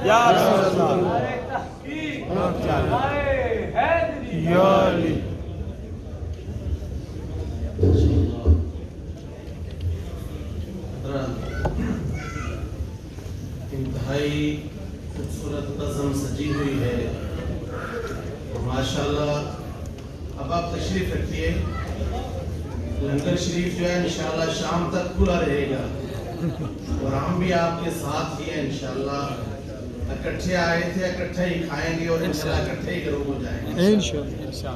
یا رسول اللہ یا علی. انتہائی خوبصورت نظم سجی ہوئی ہے ماشاءاللہ. اب آپ تشریف رکھیے. لنگر شریف جو ہے انشاءاللہ شام تک کھلا رہے گا اور ہم بھی آپ کے ساتھ ہی ہیں انشاءاللہ. اکٹھے آئے تھے, اکٹھے ہی کھائیں گے اور انشاءاللہ اکٹھے ہی گھروں ہو جائیں گے انشاءاللہ.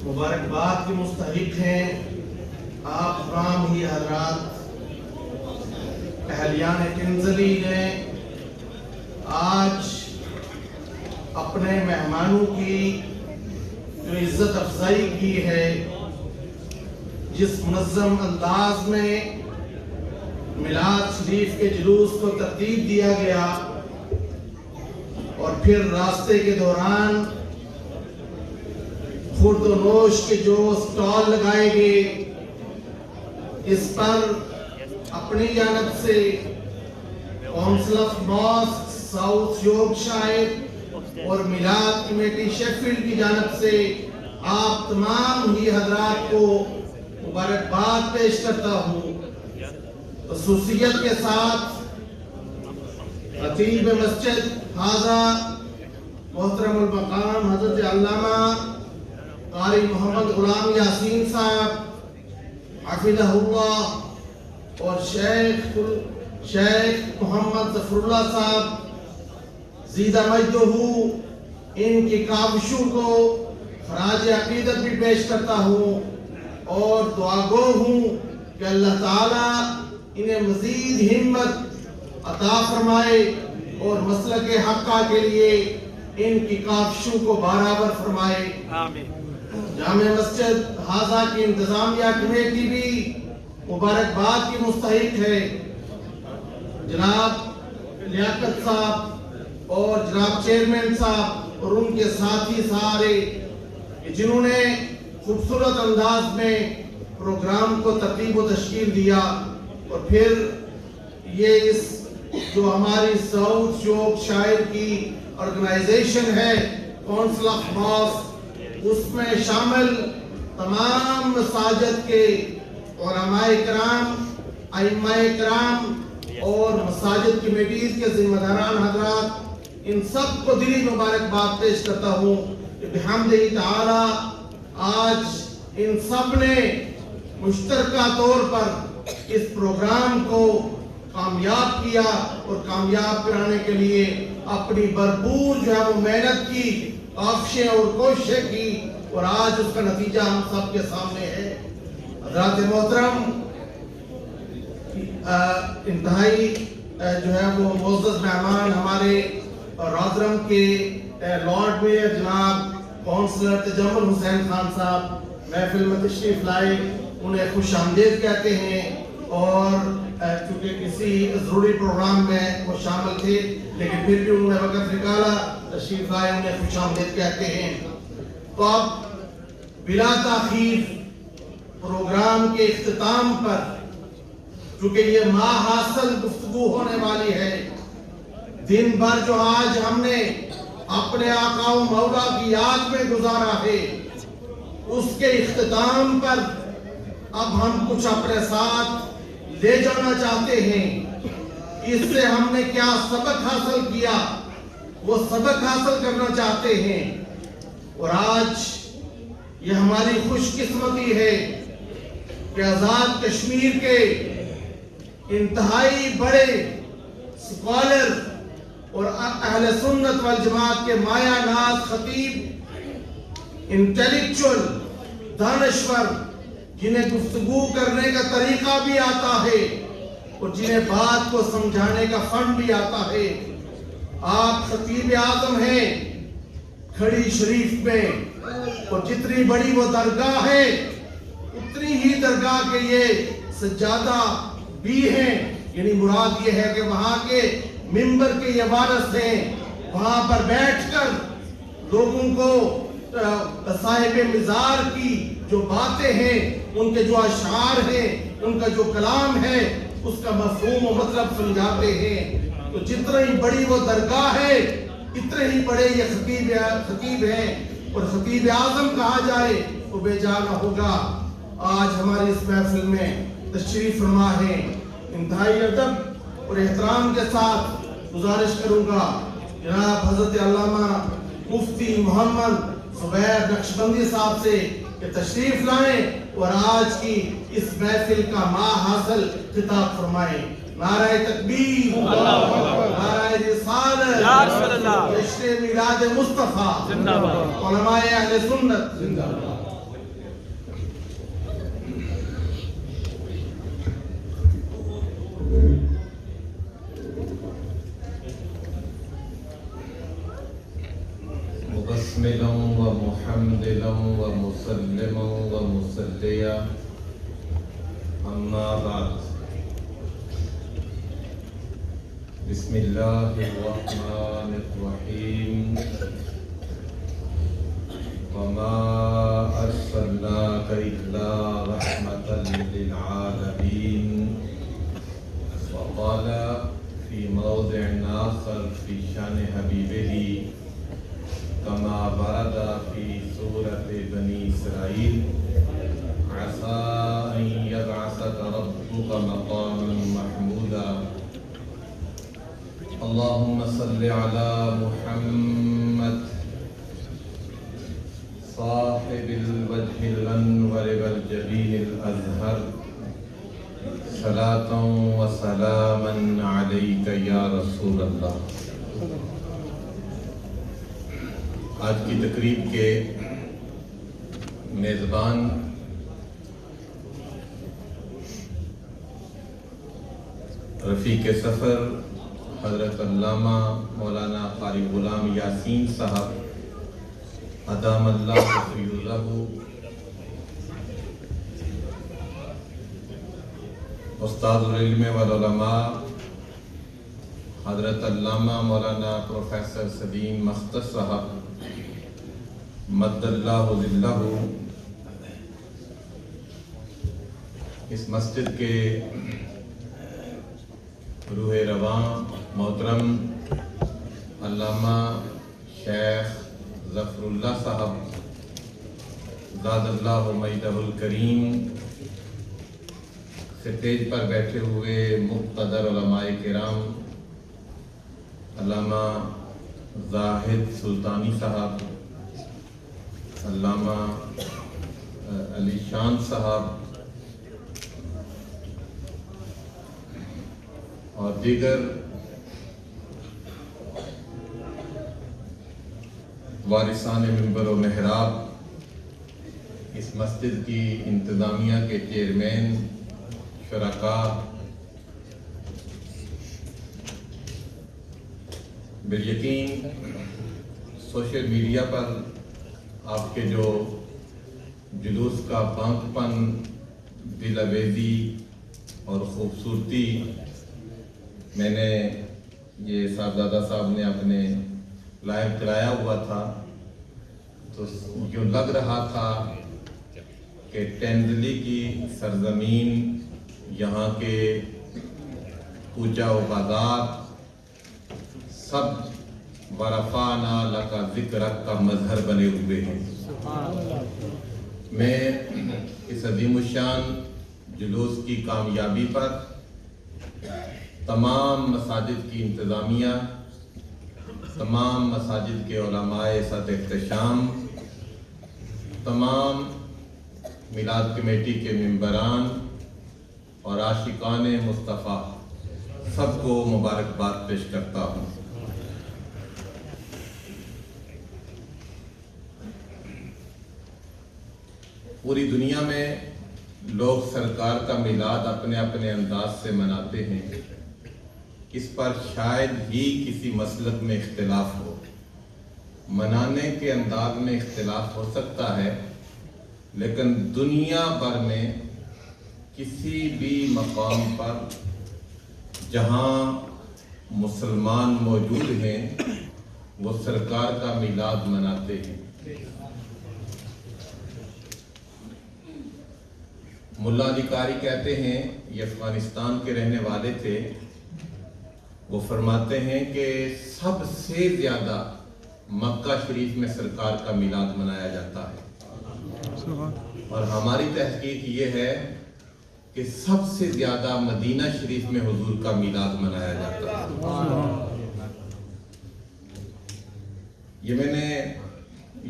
مبارکباد کے مستحق ہیں آپ تمام ہی حضرات اہلیان کنزلی نے آج اپنے مہمانوں کی جو عزت افزائی کی ہے, جس منظم انداز میں میلاد شریف کے جلوس کو ترتیب دیا گیا اور پھر راستے کے دوران خورد و نوش کے جو سٹال لگائے گئے, اس پر اپنی جانب سے کونسل آف ماسک ساؤتھ یورکشائر اور میلاد کمیٹی شیفیلڈ کی جانب سے آپ تمام ہی حضرات کو مبارکباد پیش کرتا ہوں. خصوصیت کے ساتھ خطیب مسجد حاضہ محترم المقام حضرت علامہ قاری محمد غلام یاسین صاحب حفظہ اللہ اور شیخ محمد ظفر اللہ صاحب زیدہ مجدہ, ان کی کاوشوں کو خراج عقیدت بھی پیش کرتا ہوں اور دعا گو ہوں کہ اللہ تعالیٰ انہیں مزید ہمت عطا فرمائے اور مسلک حقہ کے لیے ان کی کاوشوں کو برابر فرمائے. جامع مسجد حاضہ کی انتظامیہ کمیٹی بھی مبارکباد کی مستحق ہے. جناب لیاقت صاحب اور جناب چیئرمین صاحب اور ان کے ساتھی سارے جنہوں نے خوبصورت انداز میں پروگرام کو ترتیب و تشکیل دیا, اور پھر یہ اس جو ہماری ساؤتھ یورکشائر کی آرگنائزیشن ہے کونسل آف ماسک, اس میں شامل تمام مساجد کے علماء کرام, ائمہ کرام اور مساجد کمیٹیز کے ذمہ داران حضرات, ان سب کو دلی مبارکباد پیش کرتا ہوں کہ بحمدہ تعالی آج ان سب نے مشترکہ طور پر اس پروگرام کو کامیاب کیا اور کامیاب کرانے کے لیے اپنی بھرپور جو ہے وہ محنت کی, کاوشیں اور کوششیں کی, اور آج اس کا نتیجہ ہم سب کے سامنے ہے. حضرات محترم, انتہائی جو ہے وہ معزز مہمان ہمارے رادرم کے لارڈ میئر جناب کونسلر تجمل حسین خان صاحب محفل میں تشریف لائے, انہیں خوش آمدید کہتے ہیں, اور چونکہ کسی ضروری پروگرام میں وہ شامل تھے لیکن پھر بھی انہوں نے وقت نکالا, تشریف لائے, انہیں خوش آمدید کہتے ہیں. تو اب بلا تاخیر پروگرام کے اختتام پر, چونکہ یہ ماہ حاصل گفتگو ہونے والی ہے, دن بھر جو آج ہم نے اپنے آقا و مولا کی یاد میں گزارا ہے, اس کے اختتام پر اب ہم کچھ اپنے ساتھ لے جانا چاہتے ہیں. اس سے ہم نے کیا سبق حاصل کیا وہ سبق حاصل کرنا چاہتے ہیں, اور آج یہ ہماری خوش قسمتی ہے کہ آزاد کشمیر کے انتہائی بڑے سکالر اور اہل سنت والجماعت کے مایہ ناز خطیب, انٹیلیکچول, دانشور, جنہیں گفتگو کرنے کا طریقہ بھی آتا ہے اور جنہیں بات کو سمجھانے کا فن بھی آتا ہے, آپ خطیب اعظم ہیں کھڑی شریف میں, اور جتنی بڑی وہ درگاہ ہے اتنی ہی درگاہ کے یہ سجادہ بھی ہیں. یعنی مراد یہ ہے کہ وہاں کے ممبر کے یہ وارث ہیں, وہاں پر بیٹھ کر لوگوں کو صاحب مزار کی جو باتیں ہیں, ان کے جو اشعار ہیں, ان کا جو کلام ہے, اس کا مفہوم و مطلب سمجھاتے ہیں. تو جتنی بڑی وہ درگاہ ہے اتنے ہی بڑے یہ خطیب ہیں, اور خطیب اعظم کہا جائے تو بے جا نہ ہوگا. آج ہماری اس محفل میں تشریف فرما ہے. انتہائی ادب اور احترام کے ساتھ گزارش کروں گا جناب حضرت علامہ مفتی محمد زبیر نقشبندی صاحب سے کہ تشریف لائیں اور آج کی اس محفل کا حاصل خطاب فرمائیں. نعرہ تکبیر, نعرہ رسالت, جشن میلاد مصطفیٰ, علماء اہل سنت. مبسملا ومحمدلا ومسلما ومصليا أما بعد. بسم الله الرحمن الرحيم. وما أرسلناك إلا رحمة للعالمين. وقال في موضع آخر في شأن حبيبه كما ورد في سورة بني إسرائيل عسى أن يبعثك ربك مقاما محمودا. اللهم صل على محمد صاحب الوجه الأنور والجبين الأزهر صلاة وسلاما عليك يا رسول الله. آج کی تقریب کے میزبان رفیق سفر حضرت علامہ مولانا قاری غلام یاسین صاحب ادام اللہ فیضہ، استاد العلم والعلماء حضرت علامہ مولانا پروفیسر سلیم مختص صاحب مد اللہ ذلہ، اس مسجد کے روح رواں محترم علامہ شیخ ظفر اللہ صاحب زاد اللہ مجدہ الکریم، اسٹیج پر بیٹھے ہوئے مقتدر علماء کرام علامہ زاہد سلطانی صاحب، علامہ علی شان صاحب اور دیگر وارثان منبر و محراب، اس مسجد کی انتظامیہ کے چیئرمین، شرکاء، بالیقین سوشل میڈیا پر آپ کے جو جلوس کا بانک پن، دل آویزی اور خوبصورتی میں نے یہ صاحبزادہ صاحب نے اپنے لائیو کرایا ہوا تھا، تو یوں لگ رہا تھا کہ تینزلی کی سرزمین، یہاں کے کوچہ و بازار سب ورفعنا لک ذکرک کا مظہر بنے ہوئے ہیں. میں اس عظیم الشان جلوس کی کامیابی پر تمام مساجد کی انتظامیہ، تمام مساجد کے علماء سطح احتشام، تمام میلاد کمیٹی کے ممبران اور عاشقان مصطفیٰ سب کو مبارکباد پیش کرتا ہوں. پوری دنیا میں لوگ سرکار کا میلاد اپنے اپنے انداز سے مناتے ہیں. اس پر شاید ہی کسی مسلک میں اختلاف ہو. منانے کے انداز میں اختلاف ہو سکتا ہے، لیکن دنیا بھر میں کسی بھی مقام پر جہاں مسلمان موجود ہیں وہ سرکار کا میلاد مناتے ہیں. ملا علی قاری کہتے ہیں، یہ افغانستان کے رہنے والے تھے، وہ فرماتے ہیں کہ سب سے زیادہ مکہ شریف میں سرکار کا میلاد منایا جاتا ہے، اور ہماری تحقیق یہ ہے کہ سب سے زیادہ مدینہ شریف میں حضور کا میلاد منایا جاتا ہے۔ یہ میں نے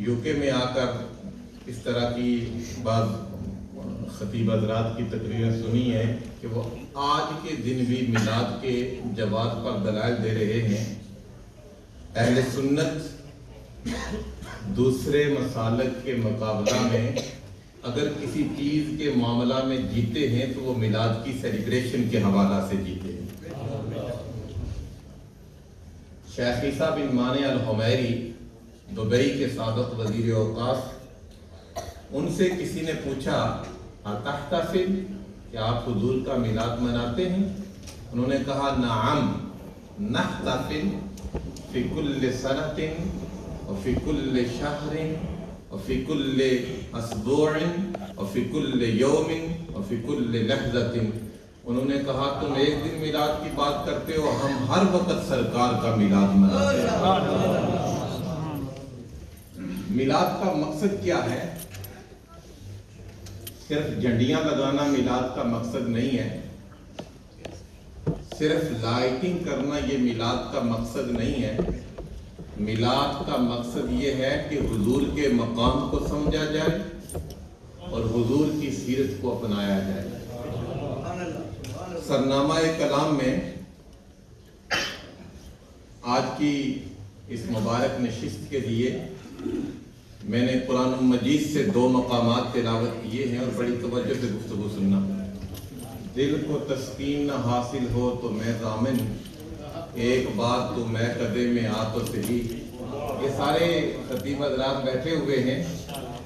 یو کے میں آ کر اس طرح کی بعض خطیب حضرات کی تقریریں سنی ہے کہ وہ آج کے دن بھی میلاد کے جواز پر دلائل دے رہے ہیں۔ اہل سنت دوسرے مسالک کے مقابلہ میں اگر کسی چیز کے معاملہ میں جیتے ہیں تو وہ میلاد کی سیلیبریشن کے حوالہ سے جیتے ہیں۔ شیخ عیسیٰ بن مانع الحمیری دبئی کے سابق وزیر اوقاف، ان سے کسی نے پوچھا اتحتفل، کہ آپ حضور کا میلاد مناتے ہیں؟ انہوں نے کہا نعم نحتفل فی کل سنۃ وفی کل شہر وفی کل اسبوع وفی کل یوم وفی کل لحظۃ۔ انہوں نے کہا تم ایک دن میلاد کی بات کرتے ہو، ہم ہر وقت سرکار کا میلاد مناتے ہیں۔ میلاد کا مقصد کیا ہے؟ صرف جھنڈیاں لگانا میلاد کا مقصد نہیں ہے، صرف لائٹنگ کرنا یہ میلاد کا مقصد نہیں ہے۔ میلاد کا مقصد یہ ہے کہ حضور کے مقام کو سمجھا جائے اور حضور کی سیرت کو اپنایا جائے۔ سرنامہ کلام میں آج کی اس مبارک نشست کے لیے میں نے قرآن مجید سے 2 مقامات تلاوت کیے ہیں، اور بڑی توجہ سے گفتگو سننا۔ دل کو تسکین نہ حاصل ہو تو میں ضامن، ایک بات تو میں قدے میں آ تو صحیح۔ یہ سارے خطیب حضرات بیٹھے ہوئے ہیں۔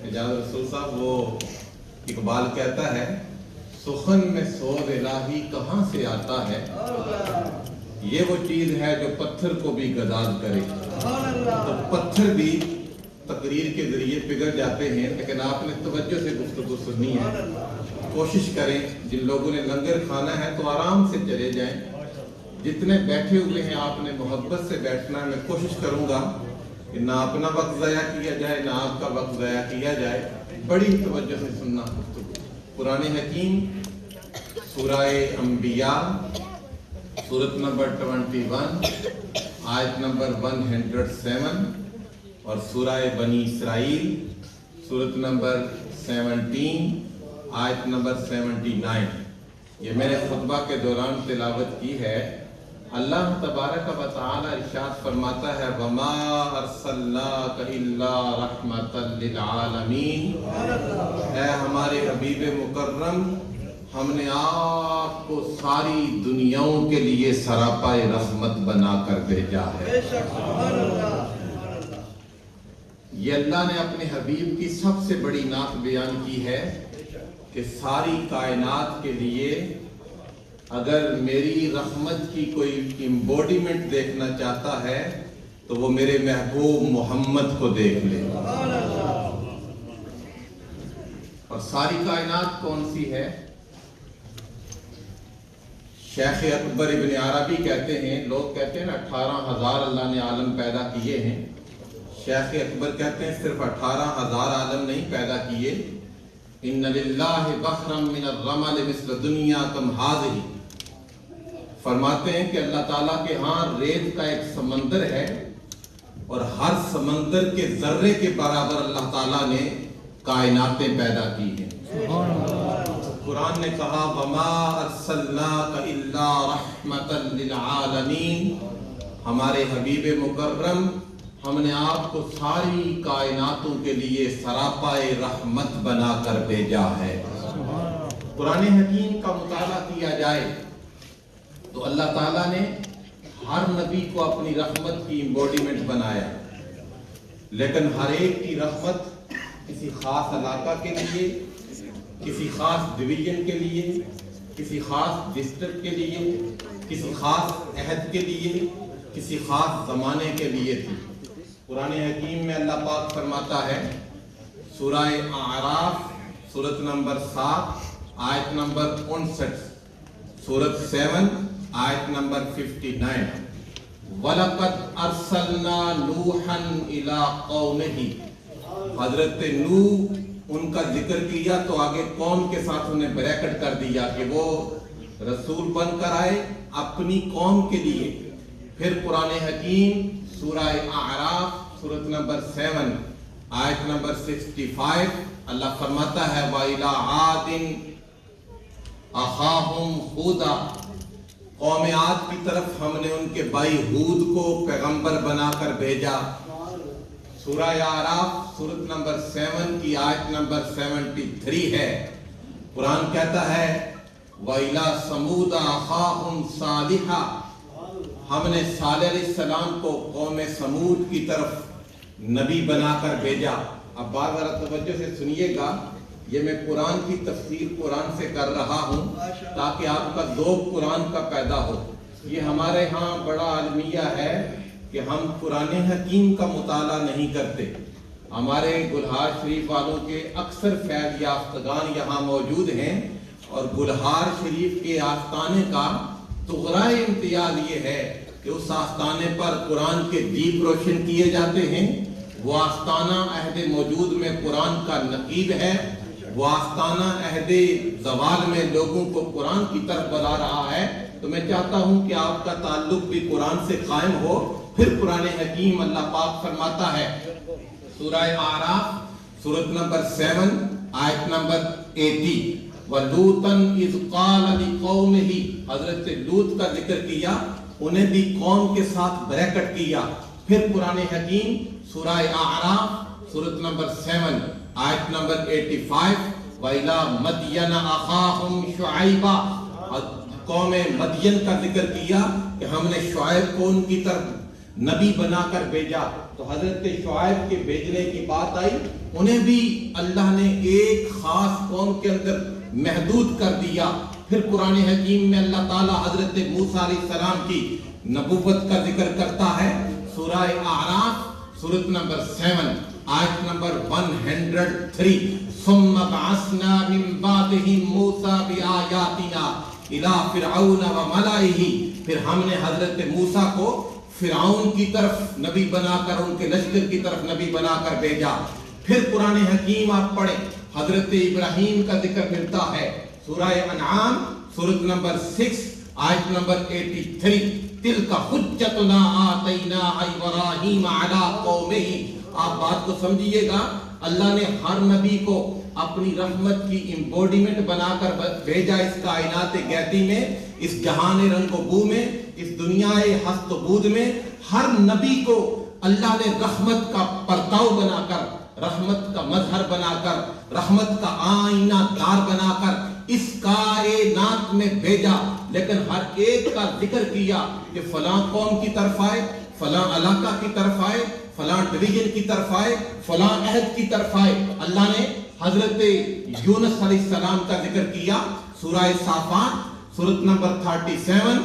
اعجاز رسول صاحب، وہ اقبال کہتا ہے سخن میں سوز الہی کہاں سے آتا ہے، یہ وہ چیز ہے جو پتھر کو بھی گداز کرے۔ تو پتھر بھی تقریر کے ذریعے پگھل جاتے ہیں، لیکن آپ نے توجہ سے گفتگو سننی ہے۔ کوشش کریں، جن لوگوں نے لنگر کھانا ہے تو آرام سے چلے جائیں، جتنے بیٹھے ہوئے ہیں آپ نے محبت سے بیٹھنا ہے۔ میں کوشش کروں گا کہ نہ اپنا وقت ضائع کیا جائے نہ آپ کا وقت ضائع کیا جائے۔ بڑی توجہ سے سننا گفتگو۔ قرآن حکیم سورہ انبیاء سورت نمبر 21 آیت نمبر 107 اور سورہ بنی اسرائیل سورت نمبر 17 آیت نمبر 79، یہ میں نے خطبہ کے دوران تلاوت کی ہے۔ اللہ تبارک و تعالی ارشاد فرماتا ہے وَمَا أَرْسَلْنَاكَ إِلَّا رَحْمَةً لِلْعَالَمِينَ، اے ہمارے حبیب مکرم، ہم نے آپ کو ساری دنیاؤں کے لیے سراپائے رحمت بنا کر بھیجا ہے۔ یہ اللہ نے اپنے حبیب کی سب سے بڑی نعت بیان کی ہے کہ ساری کائنات کے لیے اگر میری رحمت کی کوئی امبوڈیمنٹ دیکھنا چاہتا ہے تو وہ میرے محبوب محمد کو دیکھ لے۔ اور ساری کائنات کون سی ہے؟ شیخ اکبر ابن عربی کہتے ہیں، لوگ کہتے ہیں نا 18,000 اللہ نے عالم پیدا کیے ہیں، شیخ اکبر کہتے ہیں صرف 18,000 عالم نہیں پیدا کیے۔ ان للہ بحرا من الرمل مثل دنیاکم ہذہ، فرماتے ہیں کہ اللہ تعالیٰ کے ہاں ریت کا ایک سمندر ہے، اور ہر سمندر کے ذرے کے برابر اللہ تعالیٰ نے کائناتیں پیدا کی ہیں۔ قرآن نے کہا وَمَا أَرْسَلْنَاكَ إِلَّا رَحْمَةً لِلْعَالَمِينَ، ہمارے حبیب مکرم، ہم نے آپ کو ساری کائناتوں کے لیے سراپائے رحمت بنا کر بھیجا ہے۔ قرآن حکیم کا مطالعہ کیا جائے تو اللہ تعالیٰ نے ہر نبی کو اپنی رحمت کی امبوڈیمنٹ بنایا، لیکن ہر ایک کی رحمت کسی خاص علاقہ کے لیے، کسی خاص ڈویژن کے لیے، کسی خاص ڈسٹرکٹ کے لیے، کسی خاص عہد کے لیے، کسی خاص زمانے کے لیے تھی۔ قرآن حکیم میں اللہ پاک فرماتا ہے سورہ اعراف سورت نمبر 7 آیت نمبر 59، سورت 7 آیت نمبر 59، وَلَقَدْ أَرْسَلْنَا نُوحًا إِلَىٰ قَوْمِهِ، حضرت نوح ان کا ذکر کیا تو آگے قوم کے ساتھ انہیں بریکٹ کر دیا کہ وہ رسول بن کر آئے اپنی قوم کے لیے۔ پھر قرآن حکیم سورہ اعراف سورت نمبر 7 آیت نمبر 65 اللہ فرماتا ہے وَإِلَىٰ عَادٍ أَخَاهُمْ هُودًا، قوم عاد کی طرف ہم نے ان کے بھائی ہود کو پیغمبر بنا کر بھیجا۔ سورہ اعراف سورت نمبر 7 کی آیت نمبر 73 ہے۔ قرآن کہتا ہے وَإِلَىٰ ثَمُودَ أَخَاهُمْ صَالِحًا، ہم نے صالح علیہ السلام کو قوم سمود کی طرف نبی بنا کر بھیجا۔ اب بار بار توجہ سے سنیے گا، یہ میں قرآن کی تفسیر قرآن سے کر رہا ہوں تاکہ آپ کا ذوق قرآن کا پیدا ہو۔ یہ ہمارے ہاں بڑا المیہ ہے کہ ہم قرآن حکیم کا مطالعہ نہیں کرتے۔ ہمارے گلہار شریف والوں کے اکثر فیض یافتگان یہاں موجود ہیں، اور گلہار شریف کے آستانے کا تغرائے امتیاز یہ ہے کہ اس آستانے پر قرآن کے دیپ روشن کیے جاتے ہیں۔ وہ آستانہ عہد موجود میں قرآن کا نقیب ہے، وہ آستانہ عہد زوال میں لوگوں کو قرآن کی طرف بلا رہا ہے۔ تو میں چاہتا ہوں کہ آپ کا تعلق بھی قرآن سے قائم ہو۔ پھر قرآن حکیم اللہ پاک فرماتا ہے سورہ اعراف سورت نمبر 7 آیت نمبر 80 وَلُوطًا إِذْ قَالَ لِقَوْمِهِ، حضرت لوط کا ذکر کیا، انہیں بھی قوم کے ساتھ بریکٹ کیا۔ پھر قرآن حکیم سورہ اعراف سورت نمبر 7 آیت نمبر 85 وَإِلَىٰ مَدْيَنَ أَخَاهُمْ شُعَيْبًا، قوم مدین کا ذکر کیا کہ ہم نے شعیب کو ان کی طرف نبی بنا کر بھیجا۔ تو حضرت شعیب کے بھیجنے کی بات آئی، انہیں بھی اللہ نے ایک خاص قوم کے اندر محدود کر دیا۔ پھر قرآن حکیم میں اللہ تعالیٰ حضرت موسیٰ علیہ السلام کی نبوت کا ذکر کرتا ہے۔ سورہ اعراف سورت نمبر 7 آیت نمبر 103 ثم بعثنا من بعدهم موسیٰ بآیاتنا الى فرعون وملئه، پھر ہم نے حضرت موسیٰ کو فرعون کی طرف نبی بنا کر ان کے لشکر کی طرف نبی بنا کر بھیجا۔ پھر قرآن حکیم آپ پڑھیں، حضرت ابراہیم کا ذکر ملتا ہے سورہ انعام سورت نمبر 6 آیت نمبر 83 تلک حجتنا آتیناہا ابراہیم علی قومہ۔ آپ بات کو سمجھیے گا، اللہ نے ہر نبی کو اپنی رحمت کی امبوڈیمنٹ بنا کر بھیجا اس کائنات گہتی میں، اس جہان رنگ و بو میں، اس دنیا ہست و بود میں۔ ہر نبی کو اللہ نے رحمت کا پرتاؤ بنا کر، رحمت کا مظہر بنا کر، رحمت کا آئینہ دار بنا کر اس کائنات میں بھیجا، لیکن ہر ایک کا ذکر کیا کہ فلاں قوم کی طرف آئے، فلاں علاقہ کی طرف آئے، فلاں ڈویژن کی طرف آئے، فلاں عہد کی طرف آئے۔ اللہ نے حضرت یونس علیہ السلام کا ذکر کیا سورہ صافات سورت نمبر 37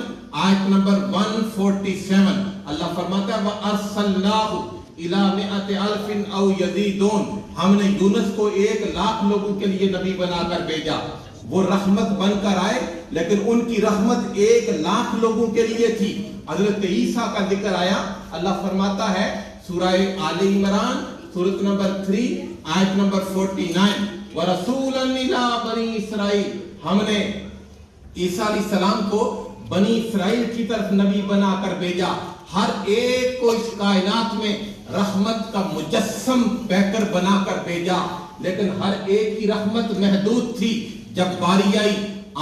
آیت نمبر 147۔ اللہ فرماتا ہے وَأَرْسَلْنَاهُ إِلَىٰ مِئَةِ أَلْفٍ أَوْ يَزِيدُونَ، ہم نے یونس کو 1,00,000 لوگوں کے لیے نبی بنا کر بھیجا۔ وہ رحمت بن کر آئے، لیکن ان کی رحمت 1,00,000 لوگوں کے لیے تھی۔ حضرت عیسیٰ کا ذکر آیا، اللہ فرماتا ہے سورہ آل عمران سورت نمبر 3 آیت نمبر 49 وَرَسُولًا إِلَىٰ بَنِي إِسْرَائِيلَ، ہم نے عیسیٰ علیہ السلام کو بنی اسرائیل کی طرف نبی بنا کر بھیجا۔ ہر ایک کو اس کائنات میں رحمت کا مجسم پیکر بنا کر بھیجا، لیکن ہر ایک کی رحمت محدود تھی۔ جب باری آئی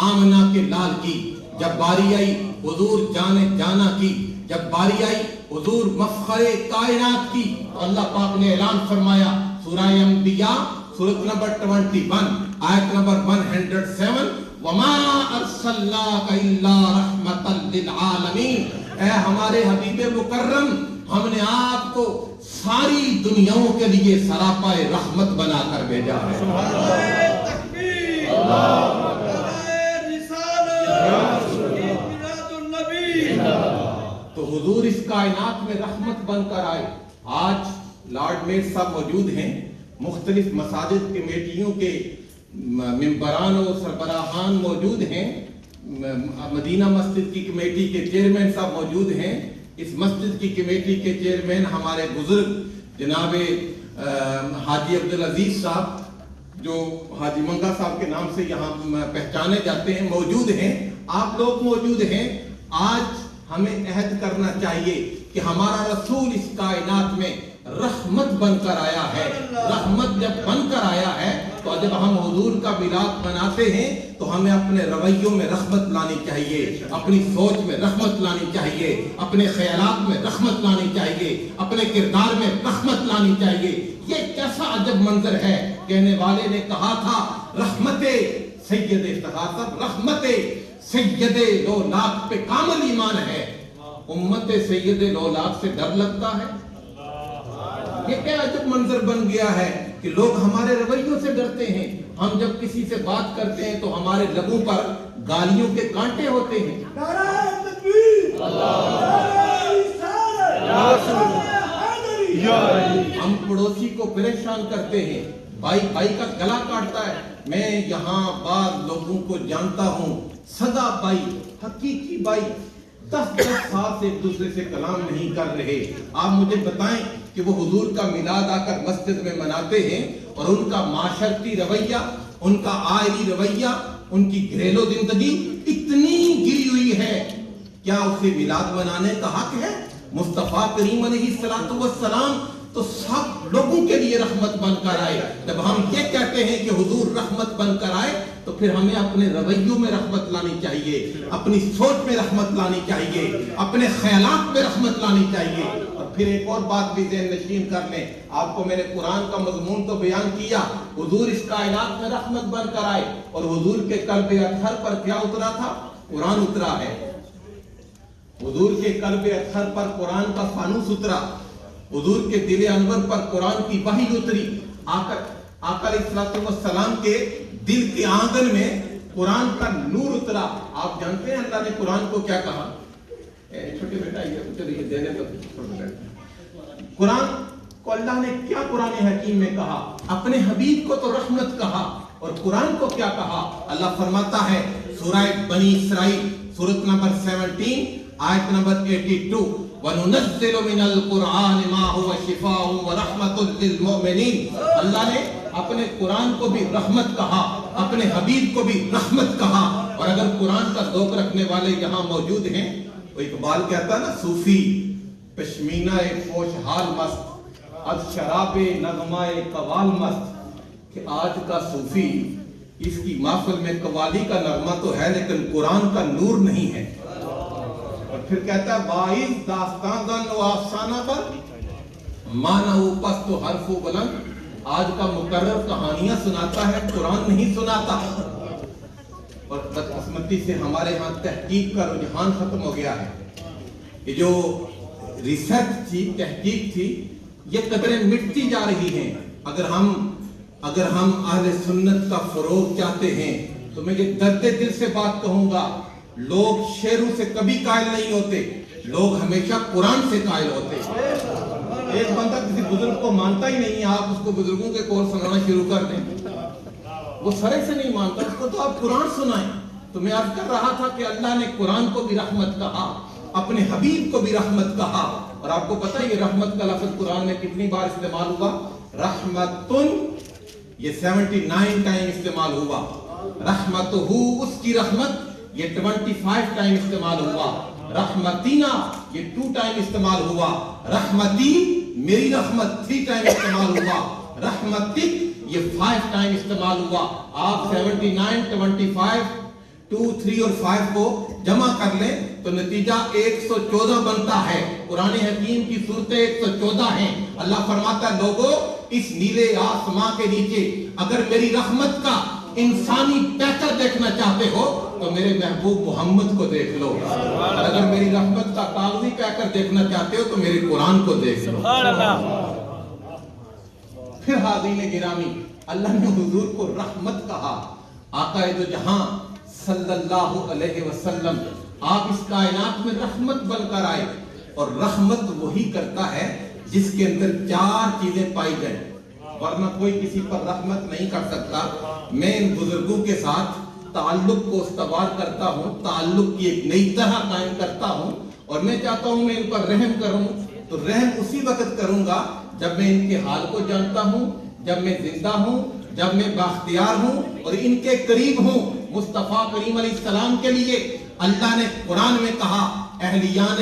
آمنہ کے لال کی، جب باری آئی حضور جان جانا کی، جب باری آئی حضور مفخر کائنات کی، تو اللہ پاک نے اعلان فرمایا سورہ انبیاء سورت نمبر 21 آیت نمبر 107 وَمَا أَرْسَلْنَاكَ إِلَّا رَحْمَةً لِلْعَالَمِينَ، اے ہمارے حبیب مکرم، ہم نے آپ کو ساری دنیاؤں کے لیے سراپا رحمت بنا کر بھیجا ہے۔ تو حضور اس کائنات میں رحمت بن کر آئے۔ آج لارڈ میر صاحب موجود ہیں، مختلف مساجد کمیٹیوں کے ممبران و سربراہان موجود ہیں، مدینہ مسجد کی کمیٹی کے چیئرمین صاحب موجود ہیں، اس مسجد کی کمیٹی کے چیئرمین ہمارے بزرگ جناب حاجی عبدالعزیز صاحب جو حاجی منگا صاحب کے نام سے یہاں پہچانے جاتے ہیں موجود ہیں، آپ لوگ موجود ہیں۔ آج ہمیں عہد کرنا چاہیے کہ ہمارا رسول اس کائنات میں رحمت بن کر آیا ہے۔ رحمت جب بن کر آیا ہے تو جب ہم حضور کا میلاد مناتے ہیں تو ہمیں اپنے رویوں میں رحمت لانی چاہیے، اپنی سوچ میں رحمت لانی چاہیے، اپنے خیالات میں رحمت لانی چاہیے، اپنے کردار میں رحمت لانی چاہیے۔ یہ کیسا عجب منظر ہے، کہنے والے نے کہا تھا رحمت سید تغاثر، رحمت سید لولاک پہ کامل ایمان ہے، امت سید لولاک سے ڈر لگتا ہے۔ یہ کیا عجب منظر بن گیا ہے کہ لوگ ہمارے رویوں سے ڈرتے ہیں۔ ہم جب کسی سے بات کرتے ہیں تو ہمارے لبوں پر گالیوں کے کانٹے ہوتے ہیں۔ ہم پڑوسی کو پریشان کرتے ہیں، بھائی بھائی کا گلا کاٹتا ہے۔ میں یہاں بعض لوگوں کو جانتا ہوں، سگا بھائی، حقیقی بھائی، 10 سال سے ایک دوسرے سے کلام نہیں کر رہے۔ آپ مجھے بتائیں کہ وہ حضور کا میلاد آ کر مسجد میں مناتے ہیں اور ان کا معاشرتی رویہ، ان کا آئلی رویہ، ان کی گھریلو زندگی اتنی گری ہوئی ہے، کیا اسے میلاد منانے کا حق ہے؟ مصطفیٰ کریم علیہ السلام تو سب لوگوں کے لیے رحمت بن کر آئے۔ جب ہم یہ کہتے ہیں کہ حضور رحمت بن کر آئے تو پھر ہمیں اپنے رویوں میں رحمت لانی چاہیے، اپنی سوچ میں رحمت لانی چاہیے، اپنے خیالات میں رحمت لانی چاہیے۔ اور پھر ایک اور بات بھی ذہن نشین کر لیں، آپ کو میں نے قرآن کا مضمون تو بیان کیا، حضور اس کائنات میں رحمت بن کر آئے، اور حضور کے قلب اطہر پر کیا اترا تھا؟ قرآن اترا ہے۔ حضور کے قلب اطہر پر قرآن کا فانوس اترا، حضور کے دل انور پر قرآن کی وحی اتری، آقا علیہ السلام کے دل کے آنگن میں قرآن کا نور اترا۔ آپ جانتے ہیں اللہ نے قرآن کو کیا کہا؟ چھوٹے بیٹا یہ دے دے تو قرآن کو اللہ نے کیا قرآن حکیم میں کہا؟ اپنے حبیب کو تو رحمت کہا، اور قرآن کو کیا کہا؟ اللہ فرماتا ہے سورہ بنی اسرائیل سورۃ نمبر 17 آیت نمبر 82، وَنُنَزِّلُ مِنَ الْقُرْآنِ مَا هُوَ شِفَاءٌ وَرَحْمَةٌ لِّلْمُؤْمِنِينَ۔ اللہ نے اپنے قرآن کو بھی رحمت کہا، اپنے حبیب کو بھی رحمت کہا۔ اور اگر قرآن کا ذوق رکھنے والے یہاں موجود ہیں، وہ اقبال کہتا نا، صوفی پشمینہ پوش حال مست، از شراب نغمہ قوال مست، کہ آج کا صوفی اس کی محفل میں قوالی کا نغمہ تو ہے لیکن قرآن کا نور نہیں ہے۔ اور پھر کہتا ہے باعث داستان زن و افسانہ پر معنی پست و حرف و بلند، آج کا مقرر کہانیاں سناتا ہے، قرآن نہیں سناتا۔ اور بدقسمتی سے ہمارے ہاں تحقیق کا رجحان ختم ہو گیا ہے۔ یہ جو ریسرچ تھی، تحقیق تھی، یہ قدریں مٹتی جا رہی ہیں۔ اگر ہم اہل سنت کا فروغ چاہتے ہیں تو میں یہ درد دل سے بات کہوں گا، لوگ شعروں سے کبھی قائل نہیں ہوتے، لوگ ہمیشہ قرآن سے قائل ہوتے۔ ایک بندہ کسی بزرگ کو مانتا ہی نہیں ہے، آپ اس کو بزرگوں کے کورس سنانا شروع کر دیں، وہ سرے سے نہیں مانتا، اس کو تو آپ قرآن سنائیں۔ تو میں عرض کر رہا تھا کہ اللہ نے قرآن کو بھی رحمت کہا، اپنے حبیب کو بھی رحمت کہا۔ اور آپ کو پتہ ہے یہ رحمت کا لفظ قرآن میں کتنی بار استعمال ہوا؟ رحمتن، یہ 79 ٹائم استعمال ہوا۔ رحمتہ، اس کی رحمت، یہ 25 ٹائم استعمال ہوا۔ رحمتینا، یہ 2 ٹائم استعمال ہوا۔ رحمتی، میری رحمت، 3 ٹائم استعمال ہوا۔ رحمتک، یہ 5 ٹائم استعمال ہوا۔ آپ 79، 25، 2، 3 اور 5 کو جمع کر لیں تو نتیجہ 114 بنتا ہے۔ قرآن حکیم کی صورتیں 114 ہیں۔ اللہ فرماتا ہے لوگوں، اس نیلے آسماں کے نیچے اگر میری رحمت کا انسانی پیکر دیکھنا چاہتے ہو تو میرے محبوب محمد کو دیکھ لو، اور اگر میری رحمت کا کاغذی پیکر دیکھنا چاہتے ہو تو میرے قرآن کو دیکھ لو۔ پھر حاضرین گرامی، اللہ نے حضور کو رحمت کہا۔ آقا دو جہاں صلی اللہ علیہ وسلم، آپ اس کائنات میں رحمت بن کر آئے، اور رحمت وہی کرتا ہے جس کے اندر 4 چیزیں پائی جائیں۔ ورنہ کوئی کسی پر رحمت نہیں کر سکتا۔ میں ان بزرگوں کے ساتھ تعلق کو استوار کرتا ہوں، تعلق کی ایک نئی طرح قائم کرتا ہوں، اور میں چاہتا ہوں میں ان پر رحم کروں تو رحم اسی وقت کروں گا جب میں ان کے حال کو جانتا ہوں، جب میں زندہ ہوں، جب میں بااختیار ہوں اور ان کے قریب ہوں۔ مصطفیٰ کریم علیہ السلام کے لیے اللہ نے قرآن میں کہا، اہلیان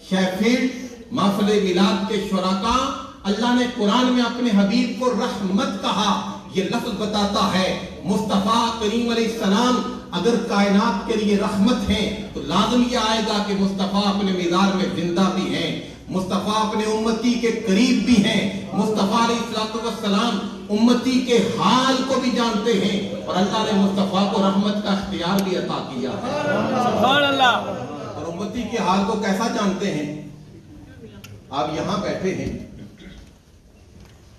شیفیلڈ محفل میلاد کے شرکاء، اللہ نے قرآن میں اپنے حبیب کو رحمت کہا۔ یہ لفظ بتاتا ہے مصطفیٰ کریم علیہ السلام اگر کائنات کے لیے رحمت ہیں تو لازم یہ آئے گا کہ مصطفیٰ اپنے مزار میں زندہ بھی ہیں، مصطفیٰ اپنے امتی کے قریب بھی ہیں، مصطفیٰ علیہ السلام امتی کے حال کو بھی جانتے ہیں، اور اللہ نے مصطفیٰ کو رحمت کا اختیار بھی عطا کیا ہے۔ سبحان اللہ۔ اور امتی کے حال کو کیسا جانتے ہیں؟ آپ یہاں بیٹھے ہیں،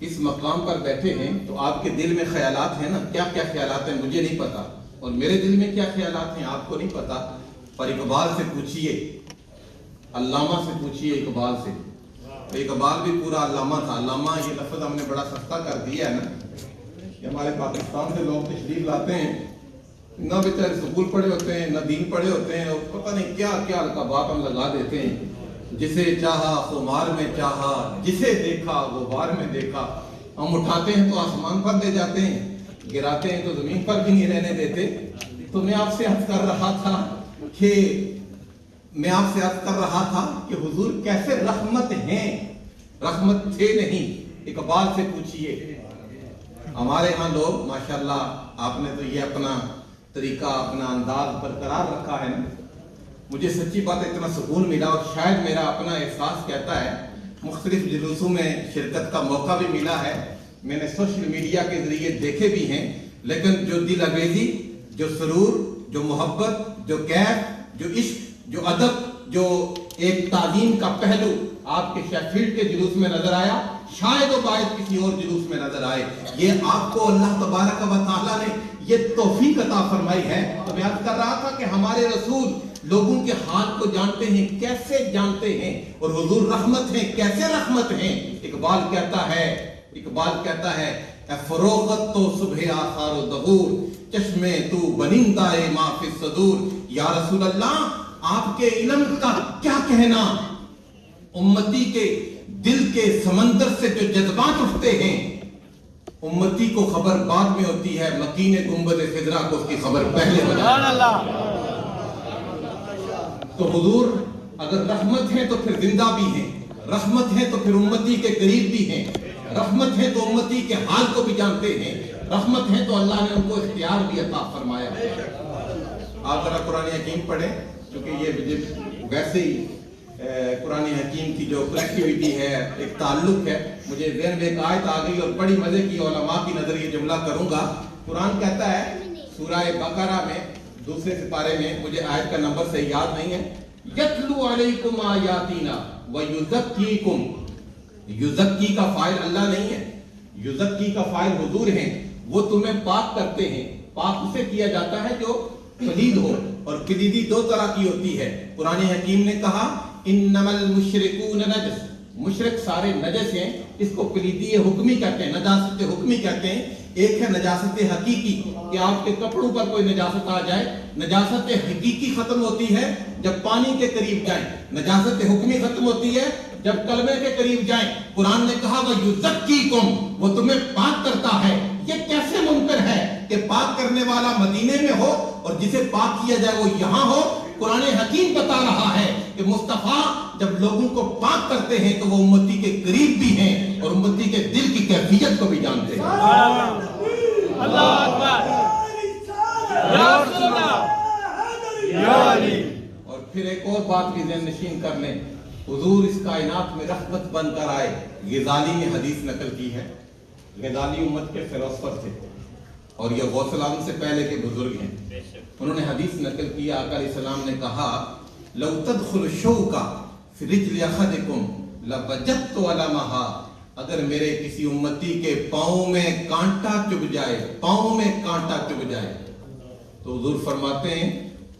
اس مقام پر بیٹھے ہیں، تو آپ کے دل میں خیالات ہیں نا، کیا کیا خیالات ہیں مجھے نہیں پتا، اور میرے دل میں کیا خیالات ہیں آپ کو نہیں پتا۔ پر اقبال سے پوچھئے، علامہ سے پوچھئے اقبال سے، اقبال بھی پورا علامہ تھا۔ علامہ یہ لفظ ہم نے بڑا سستا کر دیا ہے نا، کہ ہمارے پاکستان سے لوگ تشریف لاتے ہیں، نہ بیچارے سکول پڑھے ہوتے ہیں، نہ دین پڑھے ہوتے ہیں، اور پتہ نہیں کیا کیا القابات ہم لگا دیتے ہیں، جسے چاہا خمار میں چاہا، جسے دیکھا غبار میں دیکھا۔ ہم اٹھاتے ہیں تو آسمان پر لے جاتے ہیں، گراتے ہیں تو زمین پر بھی نہیں رہنے دیتے۔ تو میں آپ سے عرض کر رہا تھا کہ حضور کیسے رحمت ہیں، رحمت تھے نہیں۔ اقبال سے پوچھئے۔ ہمارے ہاں لوگ ماشاءاللہ، آپ نے تو یہ اپنا طریقہ، اپنا انداز برقرار رکھا ہے نا، مجھے سچی بات اتنا سکون ملا، اور شاید میرا اپنا احساس کہتا ہے، مختلف جلوسوں میں شرکت کا موقع بھی ملا ہے، میں نے سوشل میڈیا کے ذریعے دیکھے بھی ہیں، لیکن جو دل آویزی، جو سرور، جو محبت، جو کیف، جو عشق، جو ادب، جو ایک تعظیم کا پہلو آپ کے شیفیلڈ کے جلوس میں نظر آیا، شاید وہ باعث کسی اور جلوس میں نظر آئے۔ یہ آپ کو اللہ تبارک و تعالیٰ نے یہ توفیق عطا فرمائی ہے۔ تو میں عرض کر رہا تھا کہ ہمارے رسول لوگوں کے حال کو جانتے ہیں، کیسے جانتے ہیں، اور حضور رحمت ہیں، کیسے رحمت ہیں۔ اقبال کہتا ہے اے فروغت تو صبح آثار و ظہور، چشمے تو بنندائے ما فی الصدور۔ یا رسول اللہ، آپ کے علم کا کیا کہنا، امتی کے دل کے سمندر سے جو جذبات اٹھتے ہیں، امتی کو خبر بعد میں ہوتی ہے، مکین گنبد خضرا کو اس کی خبر پہلے ہو جاتی ہے۔ تو حضور اگر رحمت ہے تو پھر زندہ بھی ہیں، رحمت ہے تو پھر امتی کے قریب بھی ہیں، رحمت ہے تو امتی کے حال کو بھی جانتے ہیں، رحمت ہے تو اللہ نے ان کو اختیار بھی عطا فرمایا ہے۔ آپ ذرا قرآن حکیم پڑھیں، کیونکہ یہ ویسے ہی قرآن حکیم کی جو کنیکٹیویٹی ہے، ایک تعلق ہے، مجھے ذہن میں ایک آیت آ گئی اور بڑی مزے کی، علماء کی نظر یہ جملہ کروں گا۔ قرآن کہتا ہے سورہ بقرہ میں دوسرے سپارے میں، مجھے آیت کا نمبر صحیح یاد نہیں ہے، یتلو علیکم آیاتنا ویزکیکم۔ یزکی کا فاعل اللہ نہیں ہے، یزکی کا فاعل حضور ہیں، وہ تمہیں پاک کرتے ہیں۔ پاک اسے کیا جاتا ہے جو پلید ہو، اور پلیدی دو طرح کی ہوتی ہے۔ قرآن حکیم نے کہا انما المشرکون نجس، مشرک سارے نجس ہیں، اس کو پلیدی حکمی کہتے ہیں، نجاست حکمی کہتے ہیں۔ ایک ہے نجاست حقیقی، کہ آپ کے کپڑوں پر کوئی نجاست آ جائے، نجاست حقیقی ختم ہوتی ہے جب پانی کے قریب جائیں، نجاست حکمی ختم ہوتی ہے جب کلمے کے قریب جائیں۔ قرآن نے کہا وَيُزَكِّيكُمْ، وہ تمہیں پاک کرتا ہے۔ یہ کیسے ممکن ہے کہ پاک کرنے والا مدینے میں ہو اور جسے پاک کیا جائے وہ یہاں ہو؟ قرآن حکیم بتا رہا ہے کہ مصطفیٰ جب لوگوں کو پاک کرتے ہیں تو وہ امتی کے قریب بھی ہیں اور امتی کے دل کی کیفیت کو بھی جانتے ہیں۔ اللہ اکبر، یا رسول اللہ، یا علی۔ اور پھر ایک اور بات بھی ذہن نشین کر لیں، حضور اس کائنات میں رحمت بن کر آئے۔ غزالی نے حدیث نقل کی ہے، غزالی امت کے فلسفر تھے اور یہ غوث العالم سے پہلے کے بزرگ ہیں۔ انہوں نے حدیث نقل کی، آقا علیہ السلام نے کہا لو تدخل الشوک فی رجل احدکم لوجدت علمھا، اگر میرے کسی امتی کے پاؤں میں کانٹا چبھ جائے، پاؤں میں کانٹا چبھ جائے، تو حضور فرماتے ہیں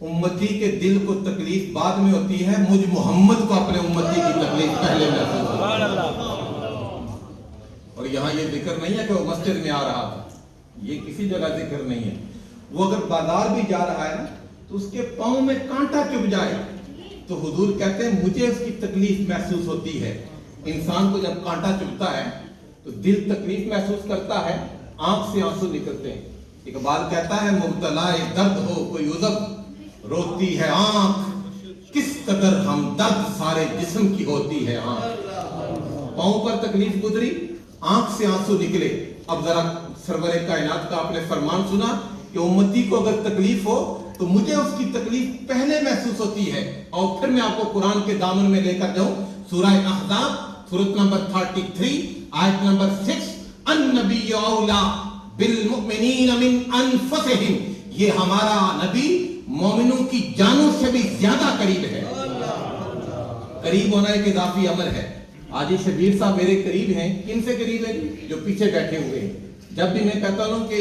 امتی کے دل کو تکلیف بعد میں ہوتی ہے، مجھ محمد کو اپنے امتی کی تکلیف پہلے محسوس ہوتی ہے۔ اور یہاں یہ ذکر نہیں ہے کہ وہ مسجد میں آ رہا تھا، یہ کسی جگہ ذکر نہیں ہے. وہ اگر بازار بھی جا رہا ہے نا تو اس کے پاؤں میں کانٹا چبھ جائے تو حضور کہتے ہیں مجھے اس کی تکلیف محسوس ہوتی ہے. انسان کو جب کانٹا چبھتا ہے تو دل تکلیف محسوس کرتا ہے، آنکھ سے آنسو نکلتے ہیں. اقبال کہتا ہے مبتلا درد ہو کوئی عذب روتی ہے آنکھ، کس قدر ہمدرد سارے جسم کی ہوتی ہے آنکھ. پاؤں پر تکلیف گزری، آنکھ سے آنسو نکلے. اب ذرا سرور کائنات کا آپ نے فرمان سنا کہ امتی کو اگر تکلیف ہو تو مجھے اس کی تکلیف پہلے محسوس ہوتی ہے. اور پھر میں آپ کو قرآن کے دامن میں لے کر جاؤں. سورہ احزاب سورۃ نمبر 33 آیت نمبر 6، النبی اولا بالمؤمنین من انفسہم، یہ ہمارا نبی مومنوں کی جانوں سے بھی زیادہ قریب ہے. قریب ہونا ایک اضافی امر ہے. آج شبیر صاحب میرے قریب ہیں. کن سے قریب ہیں؟ جو پیچھے بیٹھے ہوئے ہیں. جب بھی میں کہتا ہوں کہ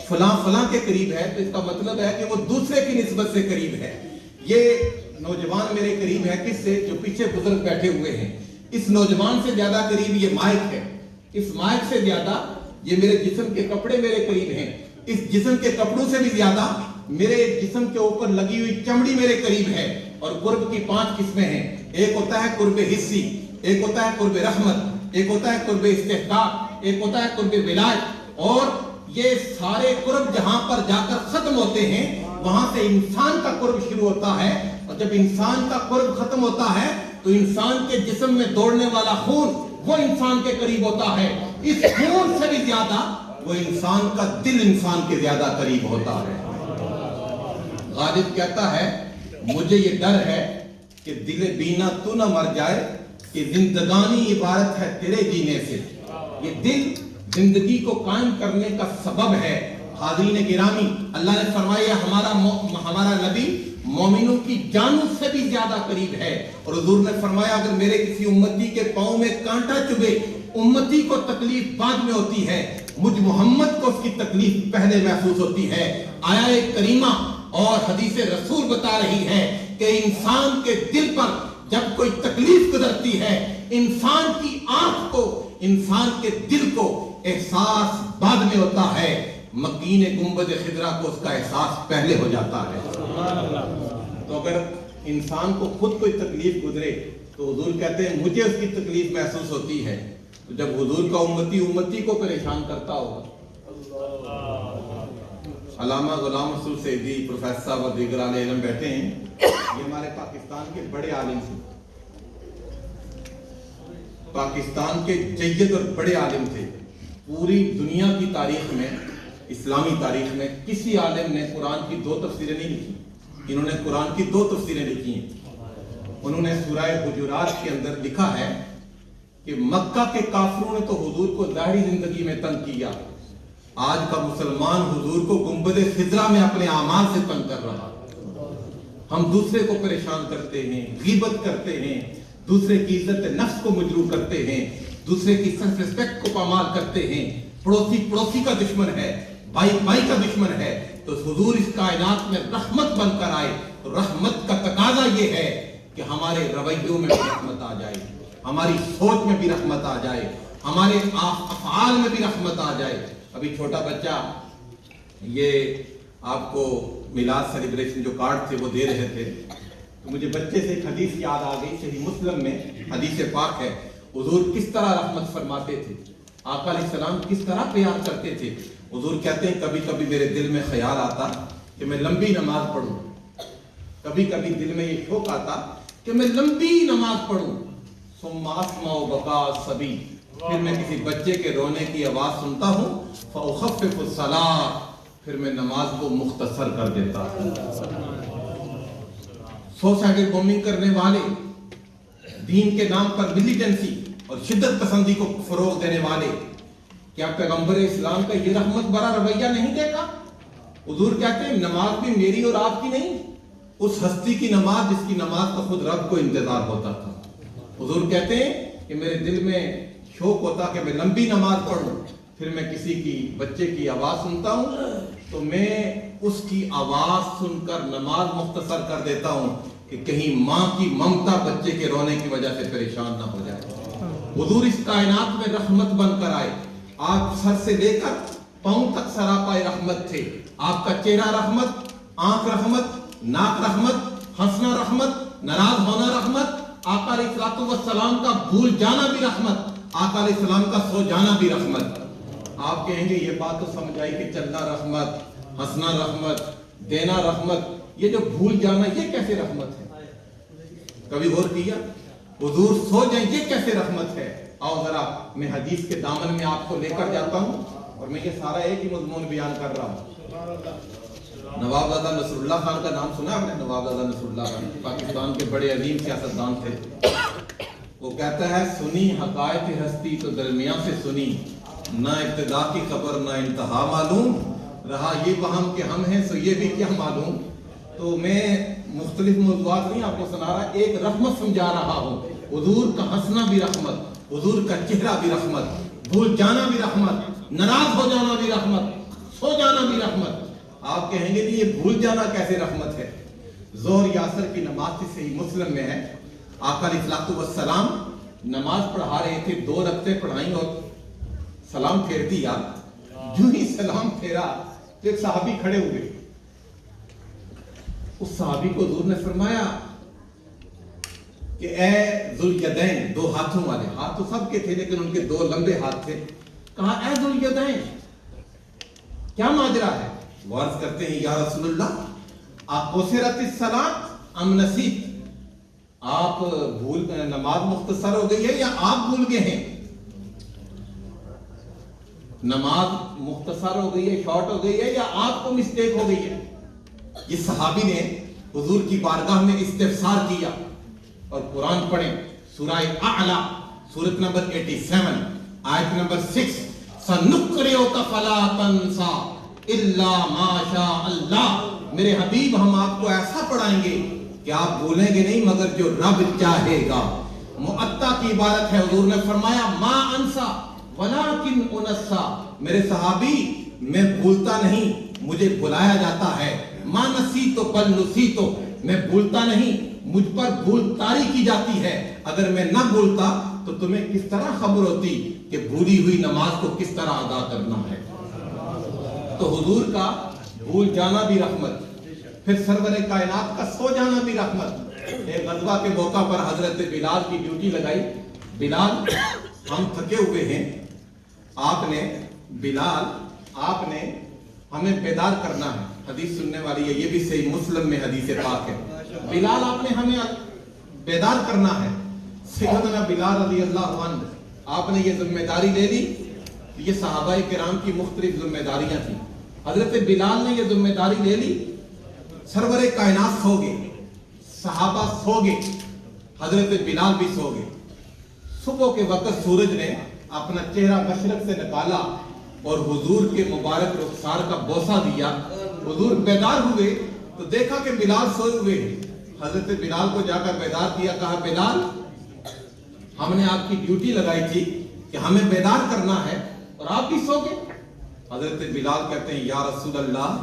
فلاں فلاں کے قریب ہے تو اس کا مطلب ہے کہ وہ دوسرے کی نسبت سے قریب ہے. یہ نوجوان میرے قریب ہے. کس سے؟ جو پیچھے بزرگ بیٹھے ہوئے ہیں. اس نوجوان سے زیادہ قریب یہ مائک ہے. اس مائک سے زیادہ یہ میرے جسم کے کپڑے میرے قریب ہیں. اس جسم کے کپڑوں سے بھی زیادہ میرے جسم کے اوپر لگی ہوئی چمڑی میرے قریب ہے. اور قرب کی 5 قسمیں ہیں. ایک ہوتا ہے قرب حسی، ایک ہوتا ہے قرب رحمت، ایک ہوتا ہے قرب استحقاق، ایک ہوتا ہے قرب ولایت. اور یہ سارے قرب جہاں پر جا کر ختم ہوتے ہیں وہاں سے انسان کا قرب شروع ہوتا ہے. اور جب انسان کا قرب ختم ہوتا ہے تو انسان کے جسم میں دوڑنے والا خون وہ انسان کے قریب ہوتا ہے. اس خون سے بھی زیادہ وہ انسان کا دل انسان کے زیادہ قریب ہوتا ہے. غالب کہتا ہے مجھے یہ ڈر ہے کہ دل بینا تو نہ مر جائے کہ زندگانی عبارت ہے تیرے جینے سے. یہ دل زندگی کو قائم کرنے کا سبب ہے. حاضرین گرامی، اللہ نے فرمایا ہمارا نبی مومنوں کی جانوں سے بھی زیادہ قریب ہے. اور حضور نے فرمایا اگر میرے کسی امتی کے پاؤں میں کانٹا چبھے، امتی کو تکلیف بعد میں ہوتی ہے، مجھ محمد کو اس کی تکلیف پہلے محسوس ہوتی ہے. آیہ کریمہ اور حدیث رسول بتا رہی ہے کہ انسان کے دل پر جب کوئی تکلیف گزرتی ہے، انسان کی آنکھ کو، انسان کے دل کو احساس بعد میں ہوتا ہے، مکین گنبد خضرا کو اس کا احساس پہلے ہو جاتا ہے. تو اگر انسان کو خود کوئی تکلیف گزرے تو حضور کہتے ہیں مجھے اس کی تکلیف محسوس ہوتی ہے. تو جب حضور کا امتی کو پریشان کرتا ہوگا. علامہ غلام رسول سیدی پروفیسر صاحب اور دیگر اہل علم بیٹھے ہیں. یہ ہمارے پاکستان کے بڑے عالم تھے، پاکستان کے جید اور بڑے عالم تھے. پوری دنیا کی تاریخ میں، اسلامی تاریخ میں کسی عالم نے قرآن کی 2 تفسیریں نہیں لکھی. انہوں نے قرآن کی 2 تفسیریں لکھی ہیں. انہوں نے سورہ حجرات کے اندر لکھا ہے کہ مکہ کے کافروں نے تو حضور کو ظاہری زندگی میں تنگ کیا، آج کا مسلمان حضور کو گنبد خضرا میں اپنے اعمال سے تنگ کر رہا. ہم دوسرے کو پریشان کرتے ہیں، غیبت کرتے ہیں، دوسرے کی عزت نفس کو مجروح کرتے ہیں، دوسرے کی سیلف ریسپیکٹ کو پامال کرتے ہیں. پڑوسی کا دشمن ہے، بھائی کا دشمن ہے. تو حضور اس کائنات میں رحمت بن کر آئے. تو رحمت کا تقاضا یہ ہے کہ ہمارے رویوں میں بھی رحمت آ جائے، ہماری سوچ میں بھی رحمت آ جائے، ہمارے افعال میں بھی رحمت آ جائے. ابھی چھوٹا بچہ یہ آپ کو میلاد سیلیبریشن جو کارڈ تھے وہ دے رہے تھے تو مجھے بچے سے ایک حدیث یاد آ گئی. صحیح مسلم میں حدیث پاک ہے. حضور کس طرح رحمت فرماتے تھے، آقا علیہ السلام کس طرح پیار کرتے تھے. حضور کہتے ہیں کبھی کبھی میرے دل میں خیال آتا کہ میں لمبی نماز پڑھوں، کبھی کبھی دل میں یہ شوق آتا کہ میں لمبی نماز پڑھوں. ثم اسمع بکا صبی، پھر میں کسی بچے کے رونے کی آواز سنتا ہوں، فاخفف الصلاۃ، پھر میں نماز کو مختصر کر دیتا ہوں. سوسائٹی بومنگ کرنے والے، دین کے نام پر ملیٹنسی اور شدت پسندی کو فروغ دینے والے، کیا پیغمبر اسلام کا یہ رحمت برا رویہ نہیں دیکھا؟ حضور کہتے ہیں نماز بھی میری اور آپ کی نہیں، اس ہستی کی نماز جس کی نماز کا خود رب کو انتظار ہوتا تھا. حضور کہتے ہیں کہ میرے دل میں شوق ہوتا کہ میں لمبی نماز پڑھوں، پھر میں کسی کی بچے کی آواز سنتا ہوں تو میں اس کی آواز سن کر نماز مختصر کر دیتا ہوں کہ کہیں ماں کی ممتا بچے کے رونے کی وجہ سے پریشان نہ ہو جائے. حضور اس کائنات میں رحمت بن کر آئے. آپ سر سے لے کر پاؤں تک سراپائے رحمت تھے. آپ کا چہرہ رحمت، آنکھ رحمت، ناک رحمت، ہنسنا رحمت، ناراض ہونا رحمت، آقا علیہ الصلوۃ والسلام کا بھول جانا بھی رحمت، آقا علیہ السلام کا سو جانا بھی رحمت. آپ کہیں گے یہ بات تو سمجھ آئی کہ چلنا رحمت، ہنسنا رحمت، دینا رحمت، یہ جو بھول جانا یہ کیسے رحمت ہے؟ کبھی غور کیا؟ حضور سو جائیں یہ کیسے رحمت ہے؟ آؤ ذرا میں حدیث کے دامن میں آپ کو لے کر جاتا ہوں، اور میں یہ سارا ایک ہی مضمون بیان کر رہا ہوں. نواب دادا نصر اللہ خان کا نام سنا آپ نے؟ نواب دادا نصر اللہ خان پاکستان کے بڑے عظیم سیاستدان تھے. وہ کہتا ہے سنی حقائق ہستی تو درمیان سے سنی، نہ ابتدا کی خبر نہ انتہا معلوم، رہا یہ وہم کہ ہم ہیں سو یہ بھی کیا معلوم. تو میں مختلف موضوعات نہیں آپ کو سنا رہا، ایک رحمت سمجھا رہا ہوں. حضور کا ہنسنا بھی رحمت، حضور کا چہرہ بھی رحمت، بھول جانا بھی رحمت، ناراض ہو جانا بھی رحمت، سو جانا بھی رحمت. آپ کہیں گے یہ بھول جانا کیسے رحمت ہے؟ ظہر یا عصر کی نماز کی صحیح مسلم میں ہے، آقا علیہ الصلوۃ والسلام نماز پڑھا رہے تھے، 2 رکعتیں پڑھائیں اور سلام پھیر دیا. جو ہی سلام پھیرا تو ایک صحابی کھڑے ہوئے. اس صحابی کو حضور نے فرمایا کہ اے ذوالیدین، 2 ہاتھوں والے، ہاتھ تو سب کے تھے لیکن ان کے 2 لمبے ہاتھ تھے. کہا اے ذوالیدین کیا ماجرا ہے؟ وہ عرض کرتے ہیں یا رسول اللہ اقصرت الصلاۃ ام نسیت، آپ نماز مختصر ہو گئی ہے یا آپ بھول گئے ہیں؟ نماز مختصر ہو گئی ہے، شارٹ ہو گئی ہے، یا آپ کو مسٹیک ہو گئی ہے؟ یہ صحابی نے حضور کی بارگاہ میں استفسار کیا. اور قرآن پڑھیں سورہ اعلی سورۃ نمبر 87 آیت نمبر 6، سَنُقْرِئُكَ فَلَا تَنْسَىٰ إِلَّا مَا شَاءَ اللَّهُ، میرے حبیب ہم آپ کو ایسا پڑھائیں گے کہ آپ بھولیں گے نہیں مگر جو رب چاہے گا. مؤتا کی عبارت ہے. حضور نے فرمایا ما انسا ولیکن انسا، میرے صحابی میں بھولتا نہیں مجھے بھلایا جاتا ہے. ما نسیتو بل نسیتو، میں بھولتا نہیں مجھ پر بھول طاری کی جاتی ہے. اگر میں نہ بھولتا تو تمہیں کس طرح خبر ہوتی کہ بھولی ہوئی نماز کو کس طرح ادا کرنا ہے. تو حضور کا بھول جانا بھی رحمت، پھر سرور کائنات کا سو جانا بھی رحمت. ایک غزوہ کے موقع پر حضرت بلال کی ڈیوٹی لگائی. بلال ہم تھکے ہوئے ہیں، آپ نے ہمیں بیدار کرنا ہے. حدیث سننے والی ہے، یہ بھی صحیح مسلم میں حدیث پاک ہے. بلال آپ نے ہمیں بیدار کرنا ہے. سیدنا بلال رضی اللہ عنہ آپ نے یہ ذمہ داری لے لی. یہ صحابہ کرام کی مختلف ذمہ داریاں تھیں. حضرت بلال نے یہ ذمہ داری لے لی. سرور کائنات سو گئے، صحابہ سو گئے، حضرت بلال بھی سو گئے. صبح کے وقت سورج نے اپنا چہرہ مشرق سے نکالا اور حضور کے مبارک رخسار کا بوسہ دیا. حضور بیدار ہوئے تو دیکھا کہ بلال سوئے ہوئے ہیں. حضرت بلال کو جا کر بیدار کیا. کہا بلال ہم نے آپ کی ڈیوٹی لگائی تھی کہ ہمیں بیدار کرنا ہے اور آپ بھی سو گئے. حضرت بلال کہتے ہیں یا رسول اللہ،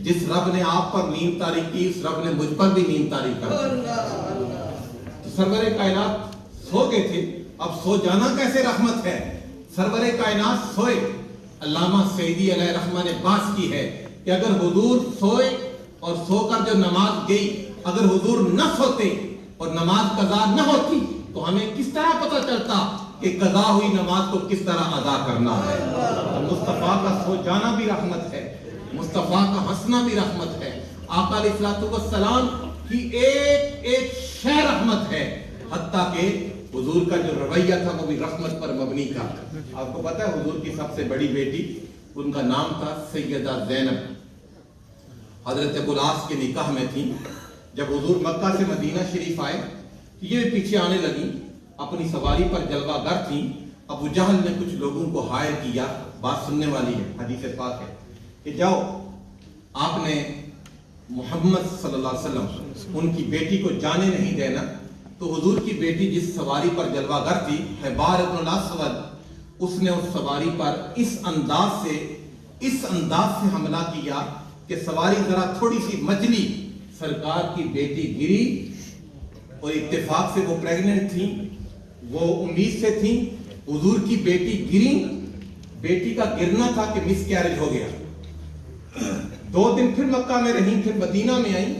جس رب نے آپ پر نیند طاری کی اس رب نے مجھ پر بھی نیند طاری کر دی. تو سرور کائنات سو گئے تھے، اب سو جانا کیسے رحمت ہے؟ سرور کائنات سوئے. علامہ سعدی علیہ رحمہ نے بات کی ہے کہ اگر حضور سوئے اور سو کر جو نماز گئی، اگر حضور نہ سوتے اور نماز قضا نہ ہوتی تو ہمیں کس طرح پتہ چلتا کہ قضا ہوئی نماز کو کس طرح ادا کرنا ہے؟ مصطفیٰ کا سو جانا بھی رحمت ہے، مصطفیٰ کا ہنسنا بھی رحمت ہے. آقا علیہ الصلوۃ والسلام کی ایک ایک شے رحمت ہے. حتیٰ کہ حضور کا جو رویہ تھا وہ بھی رحمت پر مبنی تھا. آپ کو پتہ ہے حضور کی سب سے بڑی بیٹی، ان کا نام تھا سیدہ زینب، حضرت ابو العاص کے نکاح میں تھی. جب حضور مکہ سے مدینہ شریف آئے یہ پیچھے آنے لگی، اپنی سواری پر جلوہ گر تھیں. ابو جہل نے کچھ لوگوں کو ہائر کیا. بات سننے والی ہے، حدیث پاک ہے کہ جاؤ آپ نے محمد صلی اللہ علیہ وسلم ان کی بیٹی کو جانے نہیں دینا. تو حضور کی بیٹی جس سواری پر جلوہ گر تھی حبار بن الاسود، اس نے اس سواری پر اس انداز سے حملہ کیا کہ سواری ذرا تھوڑی سی مچلی، سرکار کی بیٹی گری اور اتفاق سے وہ پریگننٹ تھی، وہ امید سے تھی. حضور کی بیٹی گری بیٹی کا گرنا تھا کہ مس کیریج ہو گیا. 2 دن پھر مکہ میں رہیں, پھر مدینہ میں آئیں.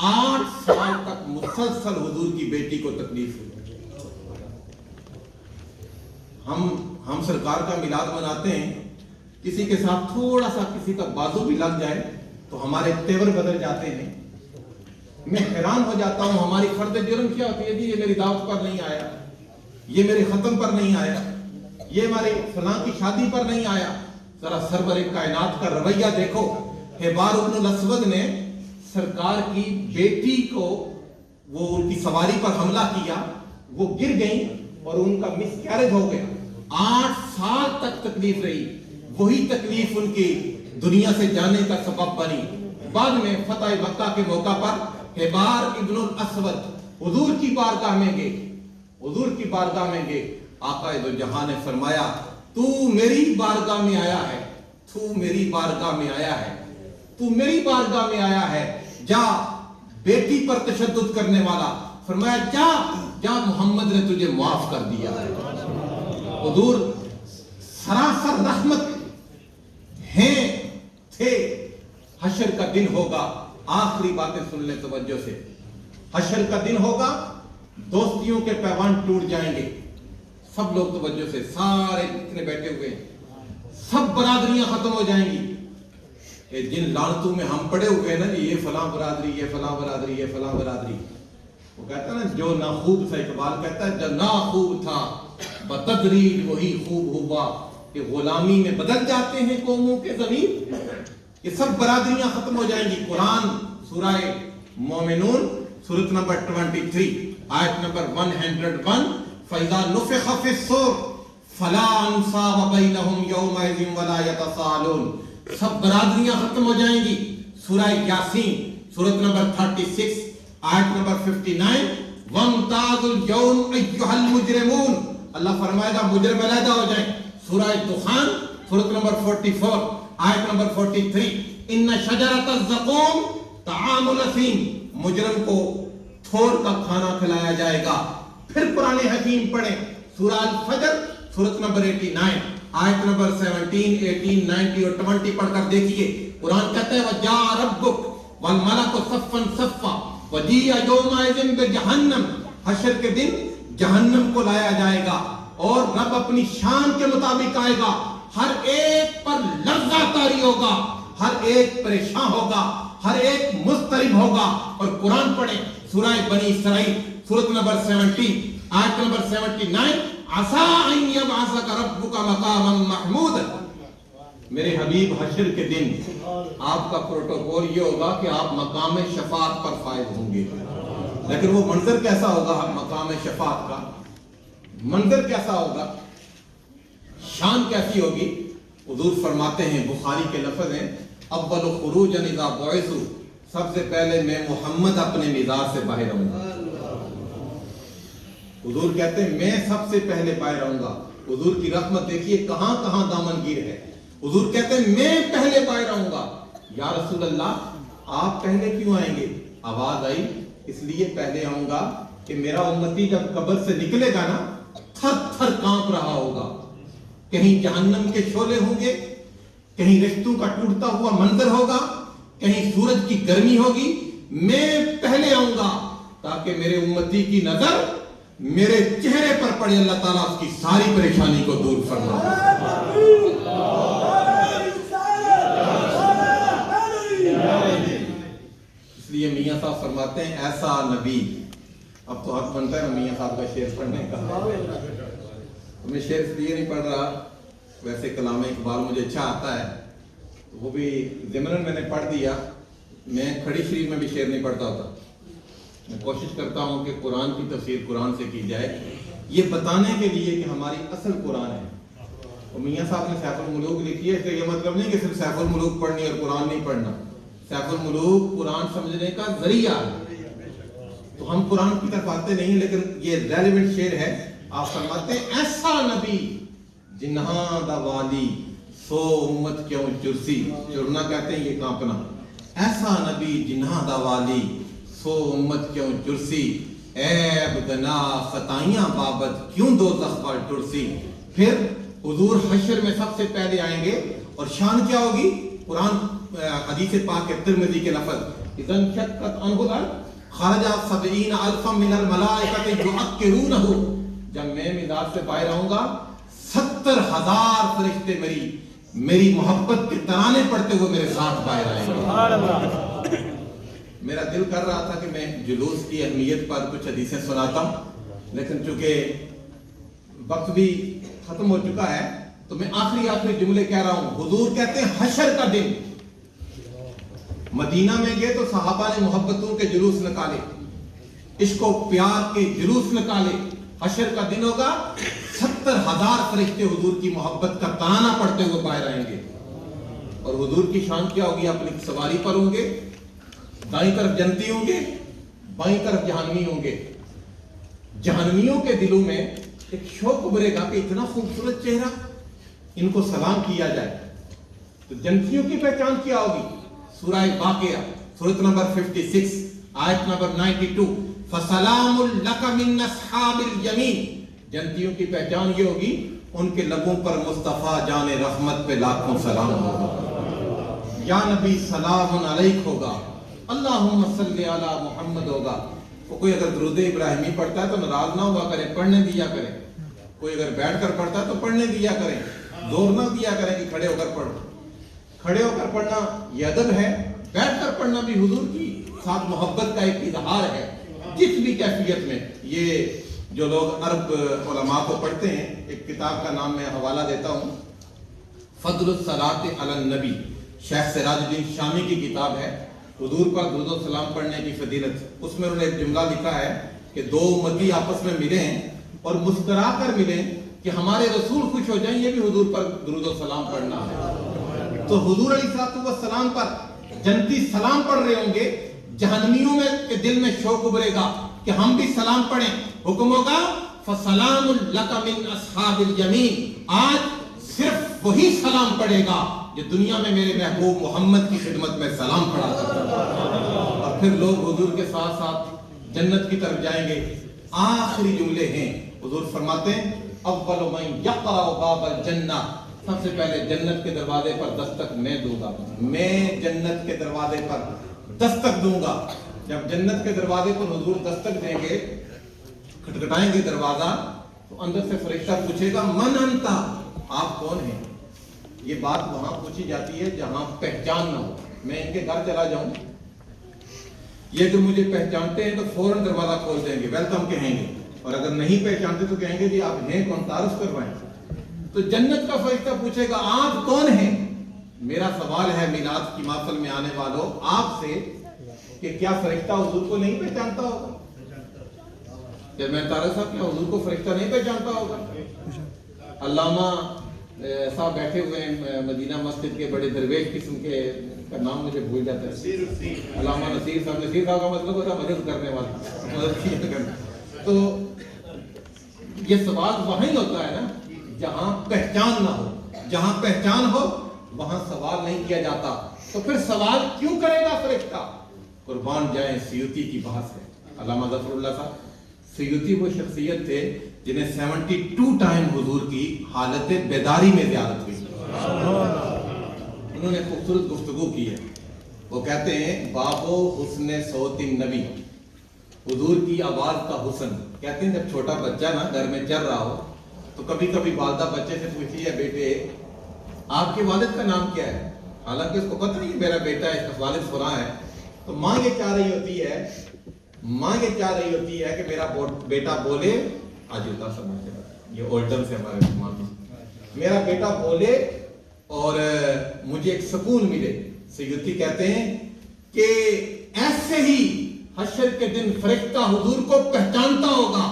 8 سال تک مسلسل حضور کی بیٹی کو تکلیف ہوئی. ہم سرکار کا میلاد مناتے ہیں, کسی کے ساتھ تھوڑا سا کسی کا بازو بھی لگ جائے تو ہمارے تیور بدل جاتے ہیں. میں حیران ہو جاتا ہوں, ہماری فرد جرم کیا ہوتی ہے؟ جی یہ میری دعوت پر نہیں آیا, یہ میرے ختم پر نہیں آیا, یہ ہمارے فلاں کی شادی پر نہیں آیا. ذرا سرور کائنات کا رویہ دیکھو. حبار بن الاسود نے سرکار کی بیٹی کو, وہ ان کی سواری پر حملہ کیا, وہ گر گئیں اور ان کا مس کیریج ہو گیا. 8 سال تک تکلیف رہی. وہی تکلیف ان کی دنیا سے جانے کا سبب بنی. بعد میں فتح مکہ کے موقع پر حبار ابن الاسود حضور کی بارگاہ میں گئے. حضور کی بارگاہ میں گئے. آقا دو جہاں نے فرمایا, تو میری بارگاہ میں آیا ہے, تو میری بارگاہ میں آیا ہے, تو میری بارگاہ میں آیا ہے, جا بیٹی پر تشدد کرنے والا. فرمایا جا جا, محمد نے تجھے معاف کر دیا ہے. حضور سراسر رحمت ہیں تھے. حشر کا دن ہوگا, آخری باتیں سن لیں توجہ سے. حشر کا دن ہوگا, دوستیوں کے پیوان ٹوٹ جائیں گے. سب لوگ توجہ سے, سارے جتنے بیٹھے ہوئے سب برادریاں ختم ہو جائیں گی. جن لعنتوں میں ہم پڑے ہوئے ہیں نا, یہ فلاں برادری, یہ فلاں برادری, یہ فلاں برادری. وہ کہتا ہے نا, جو نہ خوب تھا, اقبال کہتا ہے جو نہ خوب تھا بتدریج وہی خوب ہوا. کہ غلامی میں بدل جاتے ہیں قوموں کے ضمیر. یہ سب برادریاں ختم ہو جائیں گی. قرآن سورہ مومنون سورۃ نمبر 23 آیت نمبر 101, فَإِذَا نُفِخَ فِي الصُّورِ فَلَا أَنْصَابَ بَيْنَهُمْ يَوْمَئِذٍ وَلَا يَتَسَاءَلُونَ. سب برادریاں ختم ہو جائیں گی. سورہ یاسین سورۃ نمبر 36 آیت نمبر 59, وَامْتَازُوا الْيَوْمَ أَيُّهَا الْمُجْرِمُونَ. اللہ فرمائے گا مجرم علیحدہ ہو جائیں. سورہ دخان سورۃ نمبر 44 آیت نمبر 43, اِنَّ شَجَرَةَ الزَّقُومِ طَعَامُ الْأَثِيمِ. مجرم کو تھوڑ کا کھانا کھلایا جائے گا. پھر قرآن حکیم پڑھیں, سورہ الفجر سورۃ نمبر 89 آیت نمبر 17, 18, 19 اور 20 پڑھ کر دیکھیے. قرآن کہتا ہے وَجَاءَ رَبُّكَ وَالْمَلَكُ صَفًّا صَفًّا وَجِيءَ يَوْمَئِذٍ بِجَهَنَّمَ. حشر کے دن جہنم کو لایا جائے گا اور رب اپنی شان کے مطابق آئے گا. ہر ایک پر لرزہ طاری ہوگا, ہر ایک پریشان ہوگا, ہر ایک مضطرب ہوگا. اور قرآن پڑھیں سورہ بنی اسرائیل سورۃ نمبر 17 آیت نمبر 79, عَسَىٰ أَن يَبْعَثَكَ رَبُّكَ مَقَامًا مَحْمُودًا. میرے حبیب حشر کے دن آپ کا پروٹوکول یہ ہوگا کہ آپ مقام شفاعت پر فائز ہوں گے. لیکن وہ منظر کیسا ہوگا؟ مقام شفاعت کا منظر کیسا ہوگا, شان کیسی ہوگی؟ حضور فرماتے ہیں, بخاری کے لفظ ہیں, اول خروجا اذا بعثوا, سب سے پہلے میں محمد اپنے مزار سے باہر آؤں گا. حضور کہتے ہیں میں سب سے پہلے باہر آؤں گا. حضور کی رحمت دیکھیے کہاں کہاں دامنگیر ہے. حضور کہتے ہیں میں پہلے باہر آؤں گا. یا رسول اللہ آپ پہلے کیوں آئیں گے؟ آواز آئی اس لیے پہلے آؤں گا کہ میرا امتی جب قبر سے نکلے گا نا, تھر تھر کانپ رہا ہوگا. کہیں جہنم کے شعلے ہوں گے, کہیں رشتوں کا ٹوٹتا ہوا منظر ہوگا, کہیں سورج کی گرمی ہوگی. میں پہلے آؤں گا تاکہ میرے امتی کی نظر میرے چہرے پر پڑے. اللہ تعالیٰ اس کی ساری پریشانی کو دور فرمائے. اس لیے میاں صاحب فرماتے ہیں ایسا نبی. اب تو حق بنتا ہے نا میاں صاحب کا شعر پڑھنے کا. میں شعر اس لیے نہیں پڑھ رہا, ویسے کلام اقبال مجھے اچھا آتا ہے, وہ بھی ضمناً میں نے پڑھ دیا. میں کھڑی شریف میں بھی شعر نہیں پڑھتا ہوتا. میں کوشش کرتا ہوں کہ قرآن کی تفسیر قرآن سے کی جائے, یہ بتانے کے لیے کہ ہماری اصل قرآن ہے. اور میاں صاحب نے سیف الملوک لکھی ہے, اس کا یہ مطلب نہیں کہ صرف سیف الملوک پڑھنی اور قرآن نہیں پڑھنا. سیف الملوک قرآن سمجھنے کا ذریعہ ہے. تو ہم قرآن کی طرف آتے نہیں, لیکن یہ ریلیونٹ شعر ہے. آپ فرماتے ہیں ایسا نبی جنہاں دا والی سو امت کیوں چرسی. چرنا کہتے ہیں یہ کانپنا. ایسا نبی جنہاں دا والی سو امت کیوں چرسی. عیب گناہ خطائیاں بابت کیوں دوزخ پر ٹرسی. پھر حضور حشر میں سب سے پہلے آئیں گے اور شان کیا ہوگی؟ قرآن حدیث پاک کے ترمذی کے لفظ اذن شقت عنہ الارض خرج 70,000 من الملائکۃ یعقرونہ، جب میں میلاد سے باہر آؤں گا 70,000 فرشتے میری محبت کے ترانے پڑھتے ہوئے میرے ساتھ باہر آئیں گے۔ سبحان اللہ۔ میرا دل کر رہا تھا کہ میں جلوس کی اہمیت پر کچھ حدیثیں سناتا ہوں، لیکن چونکہ وقت بھی ختم ہو چکا ہے تو میں آخری جملے کہہ رہا ہوں۔ حضور کہتے ہیں حشر کا دن، مدینہ میں گئے تو صحابہ نے محبتوں کے جلوس نکالے، عشق و پیار کے جلوس نکالے۔ حشر کا دن ہوگا، 70,000 فرشتے حضور کی محبت کا ترانہ پڑھتے ہوئے باہر آئیں گے، اور حضور کی شان کیا ہوگی؟ اپنی سواری پر ہوں گے، دائیں طرف جنتی ہوں گے، بائیں طرف جہنمی ہوں گے۔ جہنمیوں کے دلوں میں ایک شوق ابھرے گا کہ اتنا خوبصورت چہرہ، ان کو سلام کیا جائے۔ تو جنتیوں کی پہچان کیا ہوگی؟ سورہ واقعہ سورۃ نمبر 56 آیت نمبر 92، فَسَلَامٌ لَكَ مِنْ أَصْحَابِ الْيَمِينِ، جنتیوں کی پہچان یہ ہوگی ان کے لبوں پر مصطفیٰ جان رحمت پہ لاکھوں سلام ہوگا، یا نبی سلام علیک ہوگا، اللہم صلی علی محمد ہوگا۔ کوئی اگر درود ابراہیمی پڑھتا ہے تو ناراض نہ ہوا کریں، پڑھنے دیا کریں۔ کوئی اگر بیٹھ کر پڑھتا ہے تو پڑھنے دیا کریں، زور نہ دیا کریں کہ کھڑے ہو کر پڑھو۔ کھڑے ہو کر پڑھنا یہ ادب ہے، بیٹھ کر پڑھنا بھی حضور کی ساتھ محبت کا ایک اظہار ہے، جس بھی کیفیت میں۔ یہ جو لوگ عرب علماء کو پڑھتے ہیں، ایک کتاب کا نام میں حوالہ دیتا ہوں، فضل الصلاۃ علی النبی، شیخ سراج الدین شامی کی کتاب ہے، حضور پر درود و سلام پڑھنے کی فضیلت۔ اس میں انہوں نے ایک جملہ لکھا ہے کہ دو امتی آپس میں ملیں اور مسکرا کر ملیں کہ ہمارے رسول خوش ہو جائیں، یہ بھی حضور پر درود و سلام پڑھنا ہے۔ تو حضور علیہ السلام پر جنتی سلام پڑھ رہے ہوں گے، جہنمیوں میں کے دل میں شوق ابھرے گا کہ ہم بھی سلام پڑھیں۔ حکم ہوگا فَسَلَامٌ لَكَ مِنْ أَصْحَابِ الْيَمِينِ، آج صرف وہی سلام پڑھے گا جو دنیا میں میرے محبوب محمد کی خدمت میں سلام پڑھا کرتا ہے۔ اور پھر لوگ حضور کے ساتھ ساتھ جنت کی طرف جائیں گے۔ آخری جملے ہیں، حضور فرماتے ہیں اول من یقرع باب الجنہ، سب سے پہلے جنت کے دروازے پر دستک میں دوں گا، میں جنت کے دروازے پر دستک دوں گا۔ جب جنت کے دروازے پر حضور دستک دیں گے، کھٹکھٹائیں گے دروازہ، تو اندر سے فرشتہ پوچھے گا من انتا، آپ کون ہیں؟ یہ بات وہاں پوچھی جاتی ہے جہاں پہچان نہ ہو۔ میں ان کے گھر چلا جاؤں، یہ جو مجھے پہچانتے ہیں تو فوراً دروازہ کھول دیں گے، ویلکم کہیں گے، اور اگر نہیں پہچانتے تو کہیں گے جی آپ ہیں کون، تعارف کروائیں۔ تو جنت کا فرشتہ پوچھے گا آپ کون ہیں؟ میرا سوال ہے میلاد کی محفل میں آنے والوں آپ سے کہ کیا فرشتہ حضور کو نہیں پہچانتا ہوگا؟ جب میں تعارف صاحب کیا حضور کو فرشتہ نہیں پہچانتا ہوگا؟ علامہ صاحب بیٹھے ہوئے ہیں مدینہ مسجد کے، بڑے درویش قسم کے، کا نام مجھے بھول جاتا ہے، علامہ نصیر صاحب کا مطلب ہوتا ہے مدد کرنے والا، مدد کرنا۔ تو یہ سوال وہیں ہوتا ہے نا جہاں پہچان نہ ہو، جہاں پہچان ہو وہاں سوال نہیں کیا جاتا۔ تو پھر سوال کیوں کرے گا فرشتہ؟ قربان جائیں سیوطی کی بحث ہے، علامہ ظفر اللہ صاحب سیوطی وہ شخصیت تھے جنہیں 72 ٹائم حضور کی حالت بیداری میں زیارت ہوئی۔ انہوں نے خوبصورت گفتگو کی ہے، وہ کہتے ہیں بابو حسن صوت النبی، حضور کی آواز کا حسن۔ کہتے ہیں جب چھوٹا بچہ نا گھر میں چل رہا ہو تو کبھی کبھی والدہ بچے سے پوچھتی ہے بیٹے آپ کے والد کا نام کیا ہے، حالانکہ اس کو پتہ نہیں میرا بیٹا ہے، اس کا والد فلاں ہے، تو ماں یہ چاہ رہی ہوتی ہے کہ میرا بیٹا بولے، آج ہوتا سمجھتے ہیں یہ اولڈن سے ہمارے مسلمان، میرا بیٹا بولے اور مجھے ایک سکون ملے۔ سیوطی کہتے ہیں کہ ایسے ہی حشر کے دن فرشتہ حضور کو پہچانتا ہوگا،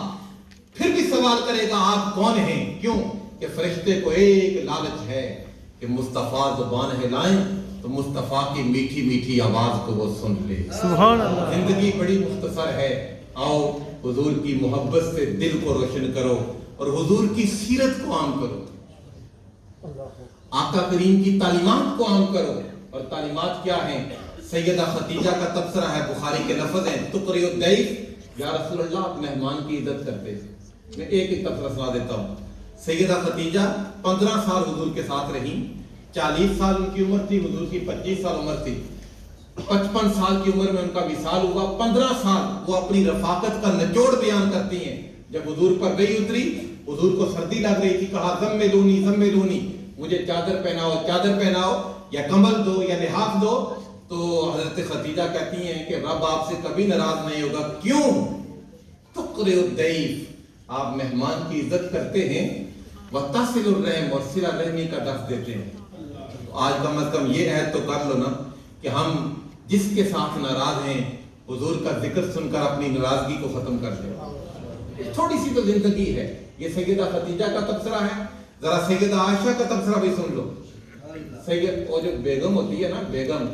پھر بھی سوال کرے گا آپ کون ہیں؟ کیوں کہ فرشتے کو ایک لالچ ہے کہ مصطفیٰ زبان ہلائیں تو مصطفیٰ کی میٹھی میٹھی آواز کو وہ سن لے۔ سبحان اللہ۔ زندگی بڑی مختصر ہے، آؤ حضور کی محبت سے دل کو روشن کرو اور حضور کی سیرت کو عام کرو، آقا کریم کی تعلیمات کو عام کرو۔ اور تعلیمات کیا ہیں؟ سیدہ خدیجہ کا تبصرہ ہے، بخاری کے لفظ ہیں تقری الضیف، یا رسول اللہ آپ مہمان کی عزت کرتے۔ میں ایک تبصرہ سنا دیتا ہوں۔ سیدہ خدیجہ 15 سال حضور کے ساتھ رہیں، 40 سال ان کی عمر تھی، حضور کی 25 سال عمر تھی، 55 سال کی عمر میں ان کا وصال ہوا۔ 15 سال وہ اپنی رفاقت کا نچوڑ بیان کرتی ہیں۔ جب حضور پر وحی اتری، حضور کو سردی لگ رہی تھی، کہا زملونی، مجھے چادر پہناؤ یا کمبل دو یا لحاف دو، تو حضرت خدیجہ کہتی ہیں کہ رب آپ سے کبھی ناراض نہیں ہوگا۔ کیوں؟ تقرئ الضیف، آپ مہمان کی عزت کرتے ہیں، وتصل الرحم، اور صلہ رحمی کا درس دیتے ہیں۔ تو آج کم از کم یہ عہد تو کر لو نا کہ ہم جس کے ساتھ ناراض ہیں حضور کا ذکر سن کر اپنی ناراضگی کو ختم کر دیں۔ تھوڑی سی تو زندگی ہے۔ یہ سیدہ خدیجہ کا تبصرہ ہے، ذرا سیدہ عائشہ کا تبصرہ بھی سن لو۔ وہ جو بیگم ہوتی ہے نا، بیگم،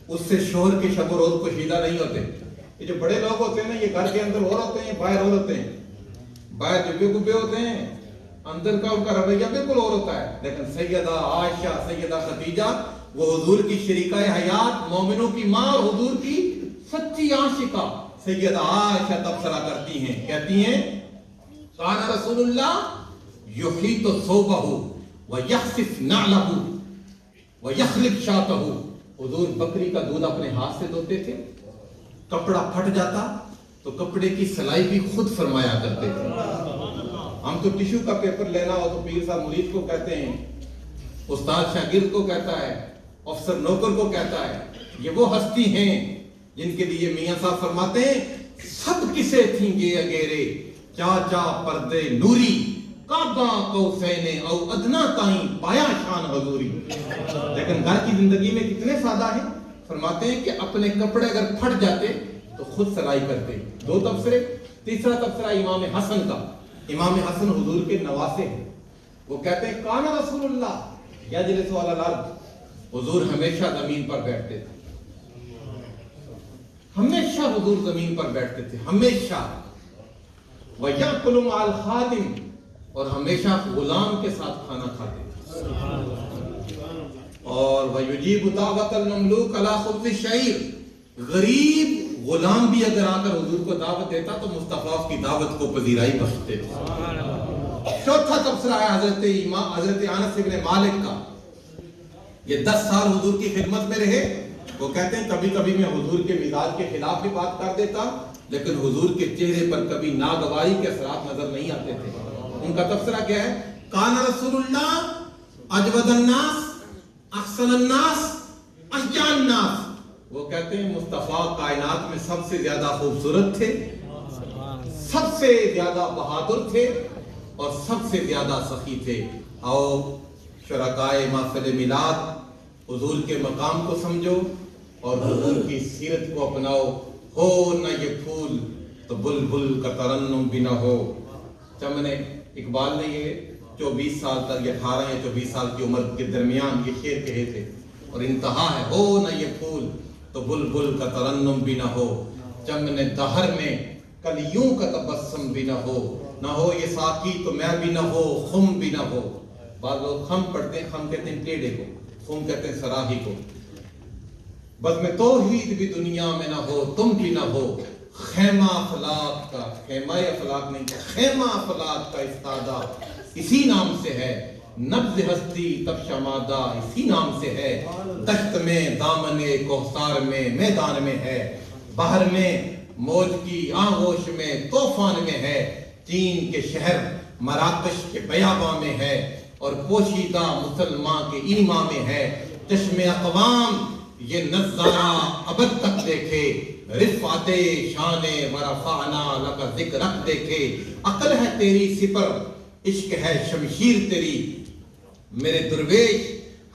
اس سے شوہر کے شب و روز پوشیدہ نہیں ہوتے۔ یہ جو بڑے لوگ ہوتے ہیں نا، یہ گھر کے اندر اور ہوتے ہیں، باہر اور ہوتے ہیں، باہر جبے گبے ہوتے ہیں، اندر کا ان کا رویہ بالکل اور ہوتا ہے۔ لیکن سیدہ عائشہ، سیدہ خدیجہ، وہ حضور کی شریکہ حیات، مومنوں کی ماں اور حضور کی سچی عاشقہ سیدہ عائشہ تبصرہ کرتی ہیں، کہتی ہیں کان رسول اللہ یحیط ثوبہ ویخصف نعلہ ویخلق شاتہ، حضور بکری کا دودھ اپنے ہاتھ سے دھوتے تھے، کپڑا پھٹ جاتا تو کپڑے کی سلائی بھی خود فرمایا کرتے تھے۔ ہم تو ٹیشو کا پیپر لینا ہو تو پیر صاحب مرید کو کہتے ہیں، استاد شاگرد کو کہتا ہے، افسر نوکر کو کہتا ہے۔ یہ وہ ہستی ہیں جن کے لیے میاں صاحب فرماتے ہیں سب کسے تھیں گے اگیرے، چاچا پردے نوری، کعبہ قوسین او ادنا تائیں پایا شان حضوری۔ لیکن گھر کی زندگی میں کتنے سادہ ہیں، فرماتے ہیں کہ اپنے کپڑے اگر پھٹ جاتے تو خود سلائی کرتے۔ دو تبصرے۔ تیسرا تبصرہ امام حسن کا۔ امام حسن حضور کے نواسے ہیں، وہ کہتے ہیں کان رسول اللہ یجلس علی الارض، حضور ہمیشہ زمین پر بیٹھتے تھے، ہمیشہ حضور زمین پر بیٹھتے تھے، ہمیشہ۔ وَيَأْكُلُ مَعَ الْخَادِمِ، اور ہمیشہ غلام کے ساتھ کھانا کھاتے تھے۔ اور وَيُجِيبُ دَعْوَةَ الْمَمْلُوكِ عَلَى خُبْزِ الشَّعِيرِ، غریب غلام بھی اگر آ کر حضور کو دعوت دیتا تو مصطفیٰ کی دعوت کو پذیرائی بخشتے تھے۔ چوتھا تبصرہ ہے حضرت انس بن مالک کا۔ یہ 10 سال حضور کی خدمت میں رہے، وہ کہتے ہیں کبھی کبھی میں حضور کے مزاج کے خلاف بھی بات کر دیتا، لیکن حضور کے چہرے پر کبھی ناگواری کے اثرات نظر نہیں آتے تھے۔ ان کا تبصرہ کیا ہے؟ کان رسول اللہ اجود الناس، احسن الناس، اشجع الناس، وہ کہتے ہیں مصطفیٰ کائنات میں سب سے زیادہ خوبصورت تھے، سب سے زیادہ بہادر تھے، اور سب سے زیادہ سخی تھے۔ آؤ شرکائے محفل میلاد، حضور کے مقام کو سمجھو اور حضور کی سیرت کو اپناؤ۔ ہو نہ یہ پھول تو بلبل کا ترنم بھی نہ ہو۔ چمن اقبال نے یہ 24 سال تک، 18 یا 24 سال کی عمر کے درمیان یہ شعر کہے تھے، اور انتہا ہے ہو نہ یہ پھول تو بلبل کا ترنم بھی نہ ہو، چمن دہر میں کلیوں کا تبسم بھی نہ ہو یہ ساقی تو میں بھی نہ ہو، خم بھی نہ ہو۔ بعض لوگ خم پڑھتے ہیں، خم کہتے ہیں ٹیڑے کو، خم کہتے ہیں سراہی کو۔ بزم توحید بھی دنیا میں نہ ہو، تم بھی نہ ہو، خیمہ افلاک کا، خیمہ افلاک نہیں، خیمہ افلاک کا استادہ اسی نام سے ہے، نبض ہستی تب شمادہ اسی نام سے ہے، دشت میں دامن کوثر میں میدان میں ہے، بحر میں موج کی آغوش میں طوفان میں ہے، چین کے شہر مراکش کے بیاباں میں ہے، اور پوشیدہ مسلمان کے ایما میں ہے، چشم اقوام یہ نظارہ ابد تک دیکھے، رفعت شان ورفعنا لک ذکرک دیکھے، عقل ہے تیری سپر عشق ہے شمشیر تیری، میرے درویش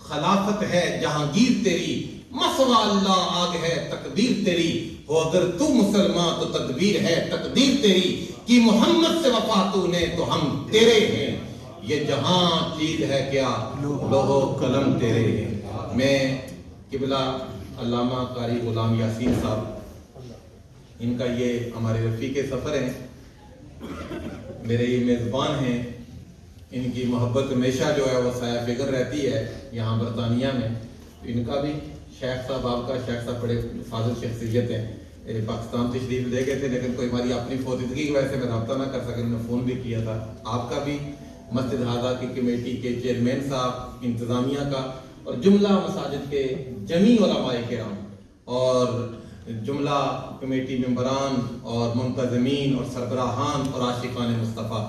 خلافت ہے جہانگیر تیری، مسوا اللہ آگ ہے تکبیر تیری، ہو اگر تو مسلمان تو تدبیر ہے تقدیر تیری، کہ محمد سے وفا تو نے تو ہم تیرے ہیں، یہ جہاں چیز ہے کیا لوح و قلم تیرے ہیں۔ میں قبلہ علامہ قاری غلام یاسین صاحب، ان کا یہ ہمارے رفیق سفر ہیں، میرے یہ میزبان ہیں، ان کی محبت ہمیشہ جو ہے وہ سایہ فکر رہتی ہے یہاں برطانیہ میں۔ ان کا بھی شیخ صاحب، آپ کا شیخ صاحب بڑے فاضل شخصیت ہیں، پاکستان تشریف لے گئے تھے، لیکن کوئی ہماری اپنی فوتیدگی کی وجہ سے میں رابطہ نہ کر سکے، انہوں نے فون بھی کیا تھا۔ آپ کا بھی مسجد ہادہ کی کمیٹی کے چیئرمین صاحب، انتظامیہ کا، اور جملہ مساجد کے جمیع علماء کرام اور جملہ کمیٹی ممبران اور منتظمین اور سربراہان اور عاشقان مصطفیٰ،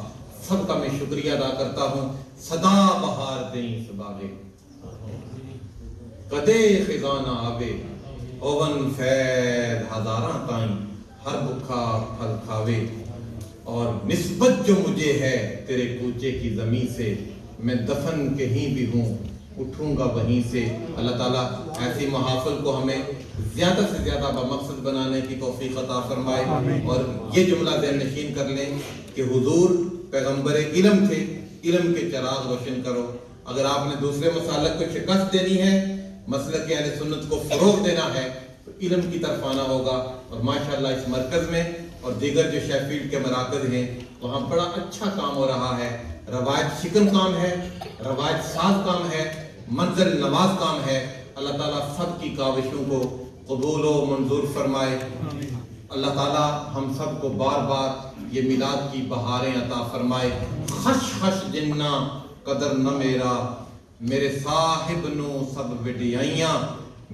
سب کا میں شکریہ ادا کرتا ہوں۔ صدا بہار دیں سباغے، کدے خزانہ آوے، اوون فید ہزاراں تائیں، ہر بکھا پھل کھاوے، اور نسبت جو مجھے ہے تیرے کوچے کی زمین سے، میں دفن کہیں بھی ہوں اٹھوں گا وہیں سے۔ اللہ تعالیٰ ایسی محافل کو ہمیں زیادہ سے زیادہ بمقصد بنانے کی توفیق عطا فرمائے، اور یہ جملہ ذہن نشین کر لیں کہ حضور پیغمبر علم تھے، علم کے چراغ روشن کرو۔ اگر آپ نے دوسرے مسالک کو شکست دینی ہے، مسلک اہل سنت کو فروغ دینا ہے، تو علم کی طرف آنا ہوگا۔ اور ماشاءاللہ اس مرکز میں اور دیگر جو شیفیلڈ کے مراکز ہیں وہاں بڑا اچھا کام ہو رہا ہے، روایت شکن کام ہے، روایت ساز کام ہے، منزل نواز کام ہے۔ اللہ تعالیٰ سب کی کاوشوں کو قبول و منظور فرمائے۔ اللہ تعالیٰ ہم سب کو بار بار یہ میلاد کی بہاریں عطا فرمائے۔ خش خش جنہ قدر نہ میرا، میرے صاحب نو سب وڈیائیاں،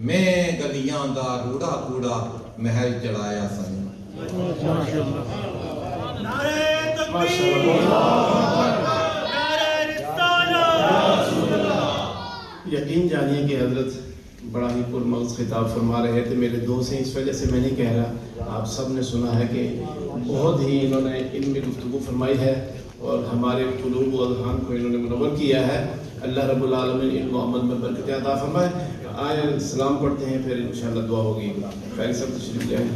میں گلیاں دا روڑا کوڑا محل چڑھایا سن۔ نعرہ تکبیر، نعرہ رسالت۔ یقین جانیے کہ حضرت بڑا ہی پرمغز خطاب فرما رہے تھے۔ میرے دوست ہیں، اس وجہ سے میں نہیں کہہ رہا، آپ سب نے سنا ہے کہ بہت ہی انہوں نے علم میں گفتگو فرمائی ہے اور ہمارے قلوب و اذہان کو انہوں نے منور کیا ہے۔ اللہ رب العالمین علم و عمل میں برکت عطا فرمائے۔ آئے سلام پڑھتے ہیں، پھر انشاءاللہ دعا ہوگی۔ قاری صاحب تشریف لے آئیں۔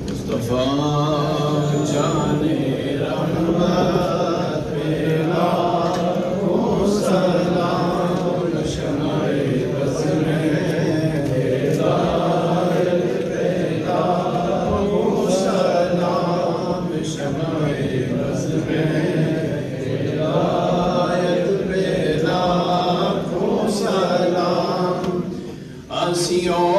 مصطفیٰ جانے رحمت پیلا کو سلام، شمائے بس میں ہدایت پیلا کو سلام، شمائے بس میں ہدایت پیلا کو سلام، آسیوں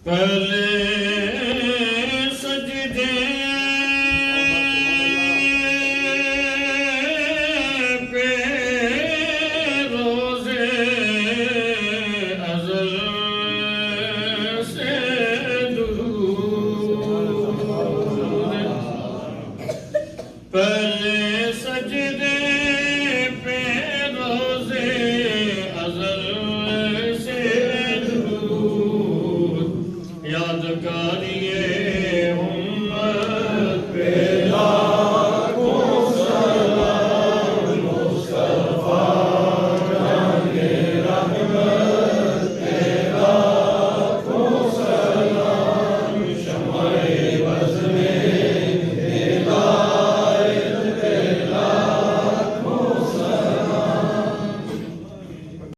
پہلے سجدے پہ روزے ازل سے درود پہلے سجدے پہ روزے ازل سے درود یادگاری